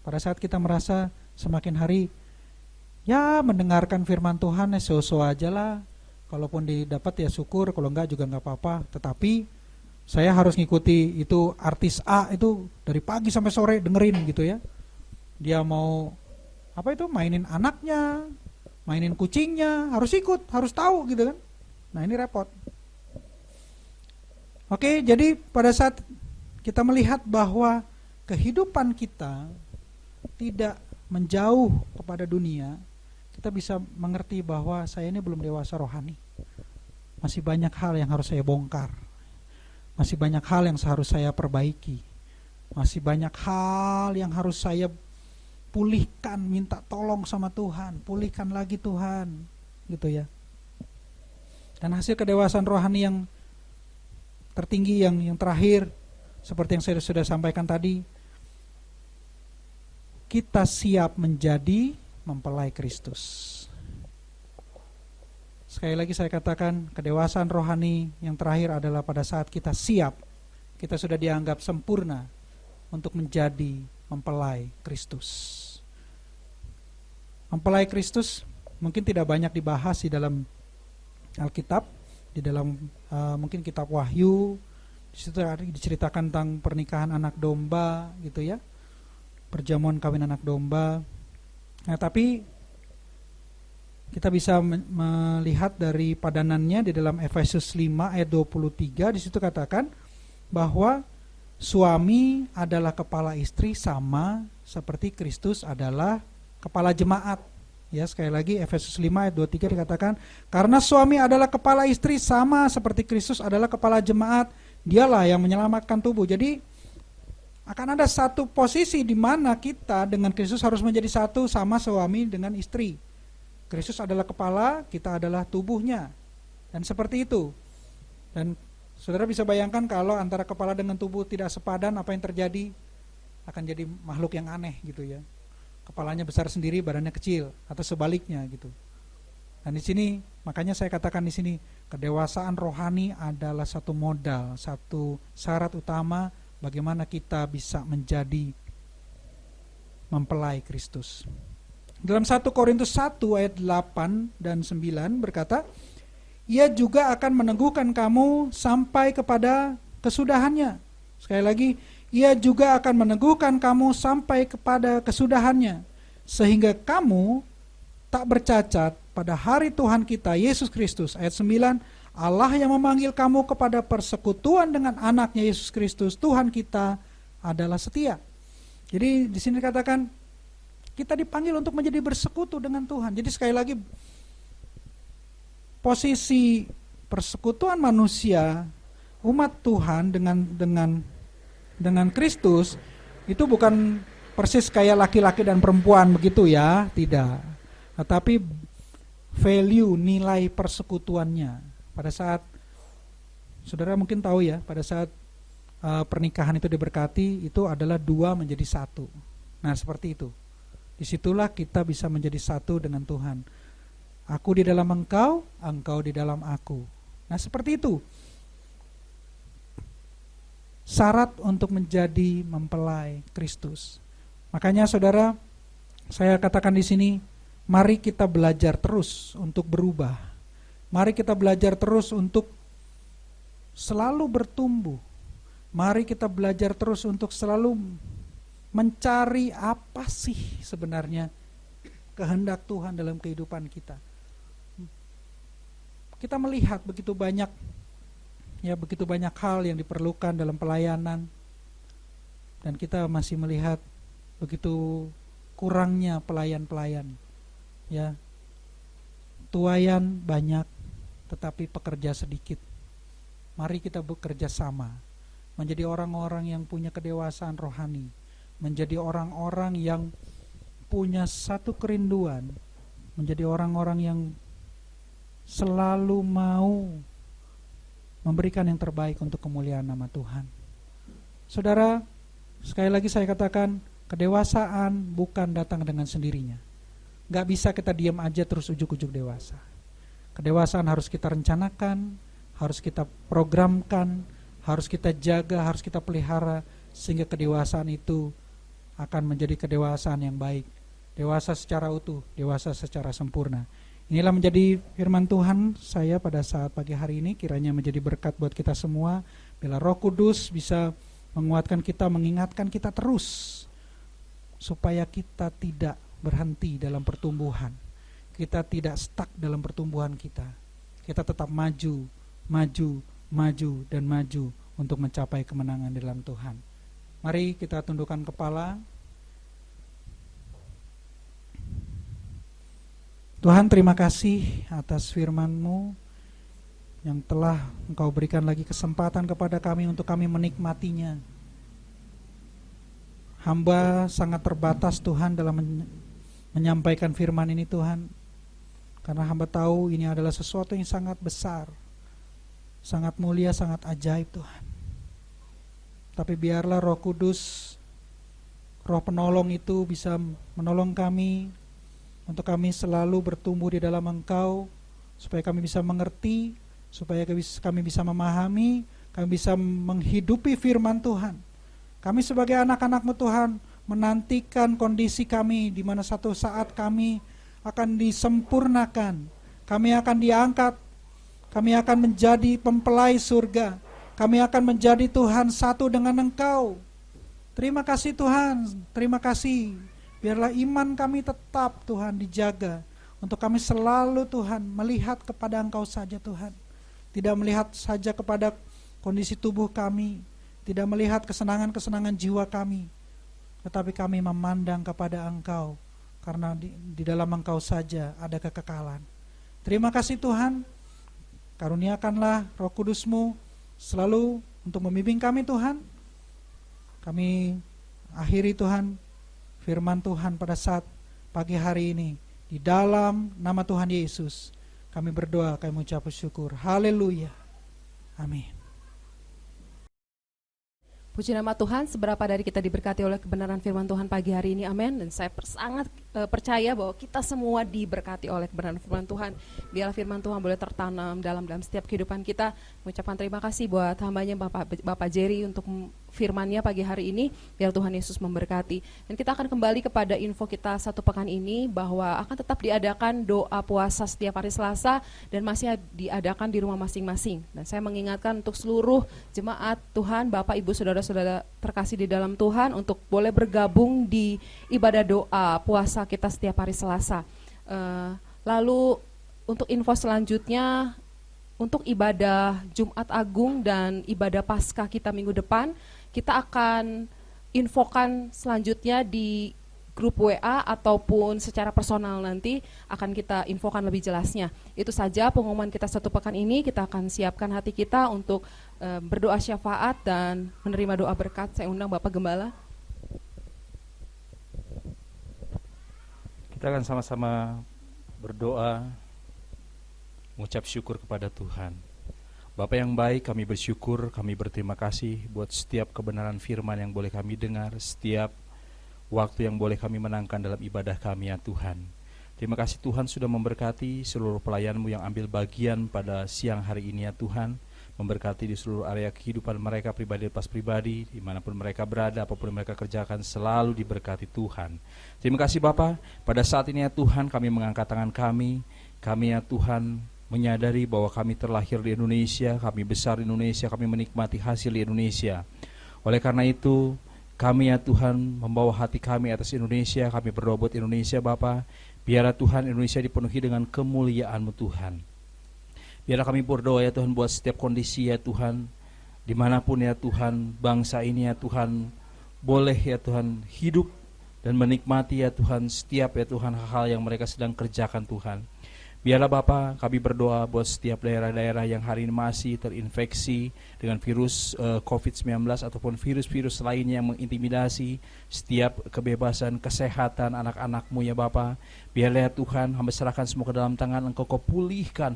pada saat kita merasa semakin hari ya mendengarkan firman Tuhan so-so aja lah. Kalaupun didapat ya syukur, kalau enggak juga enggak apa-apa. Tetapi saya harus ngikuti itu artis A itu dari pagi sampai sore dengerin gitu ya. Dia mau mainin anaknya, mainin kucingnya, harus ikut, harus tahu gitu kan. Nah ini repot. Oke, jadi pada saat kita melihat bahwa kehidupan kita tidak menjauh kepada dunia, kita bisa mengerti bahwa saya ini belum dewasa rohani. Masih banyak hal yang harus saya bongkar. Masih banyak hal yang harus saya perbaiki. Masih banyak hal yang harus saya pulihkan, minta tolong sama Tuhan. Pulihkan lagi Tuhan, gitu ya. Dan hasil kedewasaan rohani yang tertinggi, yang terakhir, seperti yang saya sudah sampaikan tadi, kita siap menjadi mempelai Kristus. Sekali lagi saya katakan, kedewasaan rohani yang terakhir adalah pada saat kita siap, kita sudah dianggap sempurna untuk menjadi mempelai Kristus. Mempelai Kristus mungkin tidak banyak dibahas di dalam Alkitab, di dalam mungkin kitab Wahyu, Di situ diceritakan tentang pernikahan anak domba gitu ya. Perjamuan kawin anak domba. Nah, tapi kita bisa melihat dari padanannya di dalam Efesus 5 ayat 23, di situ katakan bahwa suami adalah kepala istri sama seperti Kristus adalah kepala jemaat. Ya, sekali lagi Efesus 5 ayat 23 dikatakan, karena suami adalah kepala istri sama seperti Kristus adalah kepala jemaat, dialah yang menyelamatkan tubuh. Jadi akan ada satu posisi di mana kita dengan Kristus harus menjadi satu sama suami dengan istri. Kristus adalah kepala, kita adalah tubuhnya. Dan seperti itu. Dan saudara bisa bayangkan kalau antara kepala dengan tubuh tidak sepadan, apa yang terjadi? Akan jadi makhluk yang aneh gitu ya. Kepalanya besar sendiri, badannya kecil, atau sebaliknya gitu. Dan di sini, makanya saya katakan di sini, kedewasaan rohani adalah satu modal, satu syarat utama bagaimana kita bisa menjadi mempelai Kristus. Dalam 1 Korintus 1 ayat 8 dan 9 berkata, ia juga akan meneguhkan kamu sampai kepada kesudahannya. Sekali lagi, ia juga akan meneguhkan kamu sampai kepada kesudahannya, sehingga kamu tak bercacat pada hari Tuhan kita Yesus Kristus. Ayat 9, Allah yang memanggil kamu kepada persekutuan dengan anaknya Yesus Kristus, Tuhan kita adalah setia. Jadi di sini dikatakan kita dipanggil untuk menjadi bersekutu dengan Tuhan. Jadi sekali lagi, posisi persekutuan manusia, umat Tuhan dengan Kristus itu bukan persis kayak laki-laki dan perempuan begitu ya, tidak. Tetapi value, nilai persekutuannya. Pada saat, saudara mungkin tahu ya, pada saat pernikahan itu diberkati, itu adalah dua menjadi satu. Nah seperti itu. Disitulah kita bisa menjadi satu dengan Tuhan. Aku di dalam engkau, engkau di dalam aku. Nah seperti itu. Syarat untuk menjadi mempelai Kristus. Makanya saudara, saya katakan di sini, mari kita belajar terus untuk berubah. Mari kita belajar terus untuk selalu bertumbuh. Mari kita belajar terus untuk selalu mencari apa sih sebenarnya kehendak Tuhan dalam kehidupan kita. Kita melihat begitu banyak hal yang diperlukan dalam pelayanan, dan kita masih melihat begitu kurangnya pelayan-pelayan. Ya, tuayan banyak, tetapi pekerja sedikit. Mari kita bekerja sama, menjadi orang-orang yang punya kedewasaan rohani, menjadi orang-orang yang punya satu kerinduan, menjadi orang-orang yang selalu mau memberikan yang terbaik untuk kemuliaan nama Tuhan. Saudara, sekali lagi saya katakan, kedewasaan bukan datang dengan sendirinya. Gak bisa kita diam aja terus ujuk-ujuk dewasa. Kedewasaan harus kita rencanakan, harus kita programkan, harus kita jaga, harus kita pelihara, sehingga kedewasaan itu akan menjadi kedewasaan yang baik. Dewasa secara utuh, dewasa secara sempurna. Inilah menjadi firman Tuhan saya pada saat pagi hari ini, kiranya menjadi berkat buat kita semua. Bila Roh Kudus bisa menguatkan kita, mengingatkan kita terus, supaya kita tidak berhenti dalam pertumbuhan. Kita tidak stuck dalam pertumbuhan kita. Kita tetap maju, dan maju untuk mencapai kemenangan dalam Tuhan. Mari kita tundukkan kepala. Tuhan, terima kasih atas firman-Mu yang telah Engkau berikan lagi kesempatan kepada kami untuk kami menikmatinya. Hamba sangat terbatas Tuhan dalam menyampaikan firman ini Tuhan, karena hamba tahu ini adalah sesuatu yang sangat besar, sangat mulia, sangat ajaib Tuhan. Tapi biarlah Roh Kudus, Roh penolong itu bisa menolong kami, untuk kami selalu bertumbuh di dalam Engkau, supaya kami bisa mengerti, supaya kami bisa memahami, kami bisa menghidupi firman Tuhan. Kami sebagai anak-anak-Mu Tuhan, menantikan kondisi kami di mana satu saat kami akan disempurnakan, kami akan diangkat, kami akan menjadi mempelai surga, Kami akan menjadi Tuhan satu dengan Engkau. Terima kasih Tuhan, terima kasih. Biarlah iman kami tetap Tuhan dijaga. Untuk kami selalu Tuhan melihat kepada Engkau saja Tuhan. Tidak melihat saja kepada kondisi tubuh kami. Tidak melihat kesenangan-kesenangan jiwa kami. Tetapi kami memandang kepada Engkau. Karena di dalam Engkau saja ada kekekalan. Terima kasih Tuhan. Karuniakanlah Roh Kudus-Mu selalu untuk membimbing kami Tuhan. Kami akhiri Tuhan firman Tuhan pada saat pagi hari ini. Di dalam nama Tuhan Yesus kami berdoa, kami mengucap syukur. Haleluya. Amin. Puji nama Tuhan, seberapa dari kita diberkati oleh kebenaran firman Tuhan pagi hari ini, amin. Dan saya sangat percaya bahwa kita semua diberkati oleh kebenaran firman Tuhan. Biarlah firman Tuhan boleh tertanam dalam setiap kehidupan kita. Mengucapkan terima kasih buat hambanya Bapak Jerry untuk firman-Nya pagi hari ini. Biar Tuhan Yesus memberkati. Dan kita akan kembali kepada info kita satu pekan ini, bahwa akan tetap diadakan doa puasa setiap hari Selasa dan masih diadakan di rumah masing-masing. Dan saya mengingatkan untuk seluruh jemaat Tuhan, Bapak, Ibu, Saudara-saudara terkasih di dalam Tuhan, untuk boleh bergabung di ibadah doa puasa kita setiap hari Selasa. Lalu untuk info selanjutnya, untuk ibadah Jumat Agung dan ibadah Paskah kita minggu depan, kita akan infokan selanjutnya di grup WA ataupun secara personal, nanti akan kita infokan lebih jelasnya. Itu saja pengumuman kita satu pekan ini. Kita akan siapkan hati kita untuk berdoa syafaat dan menerima doa berkat. Saya undang Bapak Gembala. Kita akan sama-sama berdoa, mengucap syukur kepada Tuhan. Bapa yang baik, kami bersyukur, kami berterima kasih buat setiap kebenaran firman yang boleh kami dengar, setiap waktu yang boleh kami menangkan dalam ibadah kami ya Tuhan. Terima kasih Tuhan sudah memberkati seluruh pelayan-Mu yang ambil bagian pada siang hari ini ya Tuhan. Memberkati di seluruh area kehidupan mereka pribadi lepas pribadi, dimanapun mereka berada, apapun yang mereka kerjakan, selalu diberkati Tuhan. Terima kasih Bapa, pada saat ini ya Tuhan kami mengangkat tangan kami ya Tuhan menyadari bahwa kami terlahir di Indonesia, kami besar di Indonesia, kami menikmati hasil di Indonesia. Oleh karena itu, kami ya Tuhan membawa hati kami atas Indonesia, kami berdoa buat Indonesia Bapa. Biarlah Tuhan Indonesia dipenuhi dengan kemuliaan-Mu Tuhan. Biarlah kami berdoa ya Tuhan buat setiap kondisi ya Tuhan, dimanapun ya Tuhan bangsa ini ya Tuhan boleh ya Tuhan hidup dan menikmati ya Tuhan setiap ya Tuhan hal-hal yang mereka sedang kerjakan Tuhan. Biarlah Bapa, kami berdoa buat setiap daerah-daerah yang hari ini masih terinfeksi dengan virus COVID-19 ataupun virus-virus lainnya yang mengintimidasi setiap kebebasan kesehatan anak-anak-Mu ya Bapa. Biarlah ya Tuhan, hamba serahkan semua ke dalam tangan Engkau, Kau pulihkan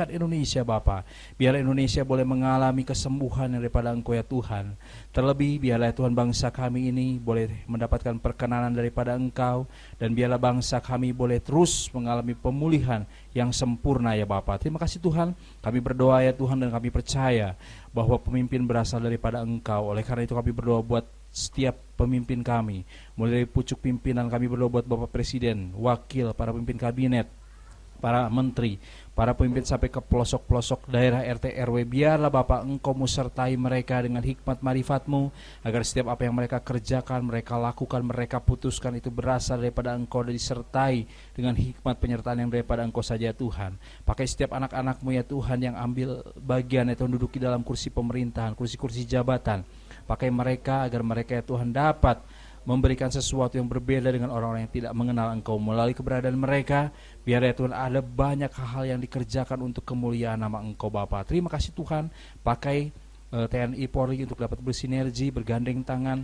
Indonesia Bapa. Biarlah Indonesia boleh mengalami kesembuhan daripada Engkau ya Tuhan. Terlebih biarlah ya Tuhan bangsa kami ini boleh mendapatkan perkenanan daripada Engkau, dan biarlah bangsa kami boleh terus mengalami pemulihan yang sempurna ya Bapa. Terima kasih Tuhan, kami berdoa ya Tuhan, dan kami percaya bahwa pemimpin berasal daripada Engkau. Oleh karena itu kami berdoa buat setiap pemimpin kami, mulai dari pucuk pimpinan. Kami berdoa buat Bapak Presiden, wakil, para pemimpin kabinet, para menteri, para pemimpin sampai ke pelosok-pelosok daerah RT RW. Biarlah Bapak Engkau menyertai mereka dengan hikmat marifat-Mu, agar setiap apa yang mereka kerjakan, mereka lakukan, mereka putuskan itu berasal daripada Engkau, dan disertai dengan hikmat penyertaan yang daripada Engkau saja Tuhan. Pakai setiap anak-anak-Mu ya Tuhan yang ambil bagian ya Tuhan, duduk di dalam kursi pemerintahan, kursi-kursi jabatan. Pakai mereka agar mereka ya Tuhan dapat memberikan sesuatu yang berbeda dengan orang-orang yang tidak mengenal Engkau. Melalui keberadaan mereka, biar ya Tuhan ada banyak hal yang dikerjakan untuk kemuliaan nama Engkau Bapa. Terima kasih Tuhan, pakai TNI Polri untuk dapat bersinergi, bergandeng tangan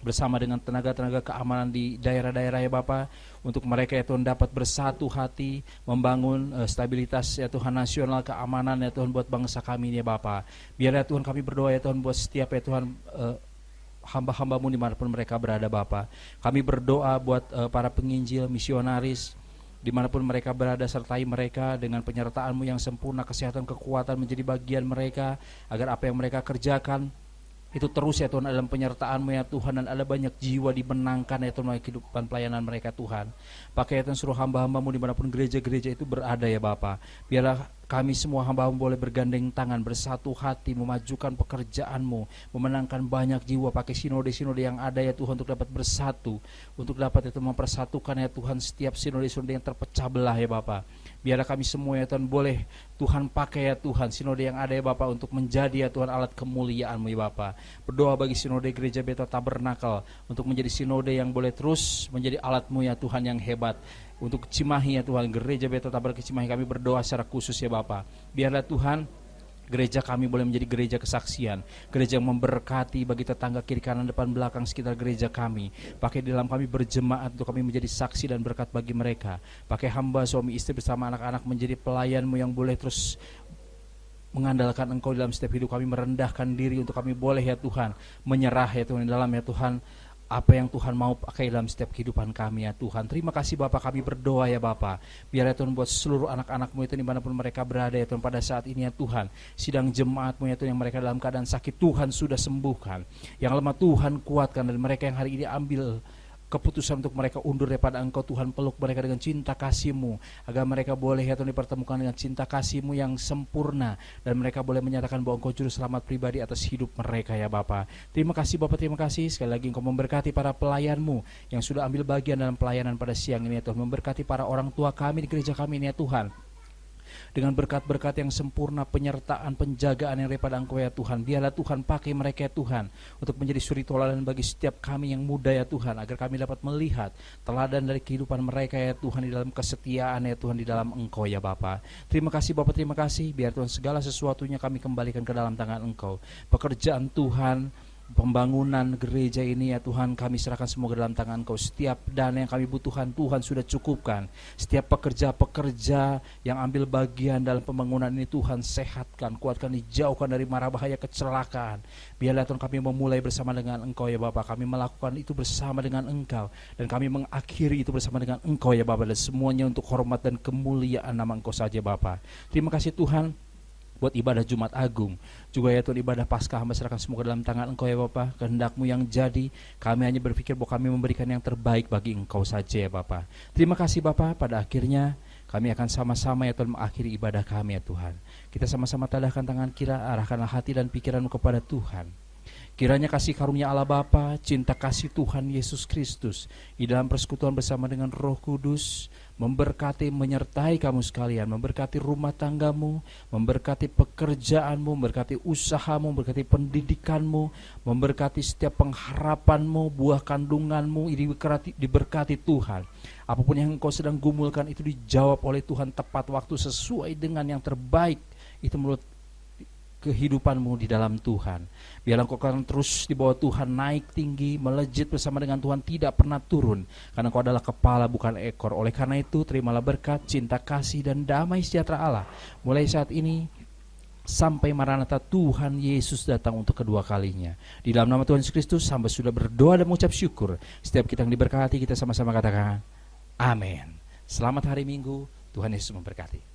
bersama dengan tenaga-tenaga keamanan di daerah-daerah ya Bapa, untuk mereka ya Tuhan dapat bersatu hati membangun stabilitas ya Tuhan nasional, keamanan ya Tuhan buat bangsa kami ini ya Bapa. Biar ya Tuhan kami berdoa ya Tuhan buat setiap ya Tuhan hamba-hamba-Mu dimanapun mereka berada Bapa. Kami berdoa buat para penginjil, misionaris dimanapun mereka berada, sertai mereka dengan penyertaan-Mu yang sempurna, kesehatan, kekuatan menjadi bagian mereka, agar apa yang mereka kerjakan itu terus ya Tuhan dalam penyertaan-Mu ya Tuhan, dan ada banyak jiwa dimenangkan ya Tuhan melalui kehidupan pelayanan mereka Tuhan. Pakai ya Tuhan seluruh hamba-hamba-Mu dimanapun gereja-gereja itu berada ya Bapa. Biarlah kami semua hamba-Mu boleh bergandeng tangan, bersatu hati, memajukan pekerjaan-Mu, memenangkan banyak jiwa pakai sinode-sinode yang ada ya Tuhan, untuk dapat bersatu, untuk dapat itu mempersatukan ya Tuhan setiap sinode-sinode yang terpecah belah ya Bapa. Biarlah kami semua ya Tuhan boleh Tuhan pakai ya Tuhan sinode yang ada ya Bapa, untuk menjadi ya Tuhan alat kemuliaan-Mu ya Bapa. Berdoa bagi sinode Gereja Bethel Tabernakel untuk menjadi sinode yang boleh terus menjadi alat-Mu ya Tuhan yang hebat. Untuk Cimahi ya Tuhan, Gereja Bethel Tabernakel Cimahi, kami berdoa secara khusus ya Bapa. Biarlah Tuhan gereja kami boleh menjadi gereja kesaksian, gereja yang memberkati bagi tetangga kiri kanan depan belakang sekitar gereja kami. Pakai di dalam kami berjemaat untuk kami menjadi saksi dan berkat bagi mereka. Pakai hamba suami istri bersama anak-anak menjadi pelayan-Mu yang boleh terus mengandalkan Engkau dalam setiap hidup kami, merendahkan diri untuk kami boleh ya Tuhan menyerah ya Tuhan dalam ya Tuhan apa yang Tuhan mau pakai dalam setiap kehidupan kami ya Tuhan. Terima kasih Bapak, kami berdoa ya Bapak. Biar ya Tuhan buat seluruh anak-anak-Mu itu dimanapun mereka berada ya Tuhan pada saat ini ya Tuhan. Sidang jemaat-Mu ya Tuhan yang mereka dalam keadaan sakit, Tuhan sudah sembuhkan. Yang lemah Tuhan kuatkan, dan mereka yang hari ini ambil keputusan untuk mereka undur daripada Engkau, Tuhan peluk mereka dengan cinta kasih-Mu, agar mereka boleh ya Tuhan dipertemukan dengan cinta kasih-Mu yang sempurna, dan mereka boleh menyatakan bahwa Engkau juru selamat pribadi atas hidup mereka ya Bapa. Terima kasih Bapa, terima kasih sekali lagi Engkau memberkati para pelayan-Mu yang sudah ambil bagian dalam pelayanan pada siang ini ya Tuhan. Memberkati para orang tua kami di gereja kami ini ya Tuhan, dengan berkat-berkat yang sempurna, penyertaan, penjagaan yang daripada Engkau ya Tuhan. Biarlah Tuhan pakai mereka ya Tuhan untuk menjadi suri toladan bagi setiap kami yang muda ya Tuhan, agar kami dapat melihat teladan dari kehidupan mereka ya Tuhan, di dalam kesetiaan ya Tuhan, di dalam Engkau ya Bapa. Terima kasih Bapa, terima kasih. Biar Tuhan segala sesuatunya kami kembalikan ke dalam tangan Engkau. Pekerjaan Tuhan, pembangunan gereja ini ya Tuhan, kami serahkan semua ke dalam tangan Engkau. Setiap dana yang kami butuhkan Tuhan sudah cukupkan. Setiap pekerja-pekerja yang ambil bagian dalam pembangunan ini Tuhan sehatkan, kuatkan, dijauhkan dari mara bahaya kecelakaan. Biarlah Tuhan kami memulai bersama dengan Engkau ya Bapa. Kami melakukan itu bersama dengan Engkau, dan kami mengakhiri itu bersama dengan Engkau ya Bapa. Dan semuanya untuk hormat dan kemuliaan nama Engkau saja Bapa. Terima kasih Tuhan buat ibadah Jumat Agung, juga ya Tuhan ibadah Paskah, hamba serahkan semua ke dalam tangan Engkau ya Bapa. Kehendak-Mu yang jadi, kami hanya berpikir bahwa kami memberikan yang terbaik bagi Engkau saja ya Bapa. Terima kasih Bapa. Pada akhirnya kami akan sama-sama ya Tuhan mengakhiri ibadah kami ya Tuhan. Kita sama-sama tadahkan tangan kita, arahkanlah hati dan pikiranmu kepada Tuhan. Kiranya kasih karunia Allah Bapa, cinta kasih Tuhan Yesus Kristus di dalam persekutuan bersama dengan Roh Kudus memberkati, menyertai kamu sekalian, memberkati rumah tanggamu, memberkati pekerjaanmu, memberkati usahamu, memberkati pendidikanmu, memberkati setiap pengharapanmu, buah kandunganmu, diberkati Tuhan. Apapun yang engkau sedang gumulkan itu dijawab oleh Tuhan tepat waktu, sesuai dengan yang terbaik itu menurut kehidupanmu di dalam Tuhan. Biarlah engkau akan terus di bawah Tuhan, naik tinggi, melejit bersama dengan Tuhan, tidak pernah turun, karena engkau adalah kepala bukan ekor. Oleh karena itu terimalah berkat, cinta kasih dan damai sejahtera Allah mulai saat ini sampai Maranatha Tuhan Yesus datang untuk kedua kalinya. Di dalam nama Tuhan Yesus Kristus hamba sudah berdoa dan mengucap syukur. Setiap kita yang diberkati, kita sama-sama katakan amin. Selamat hari Minggu, Tuhan Yesus memberkati.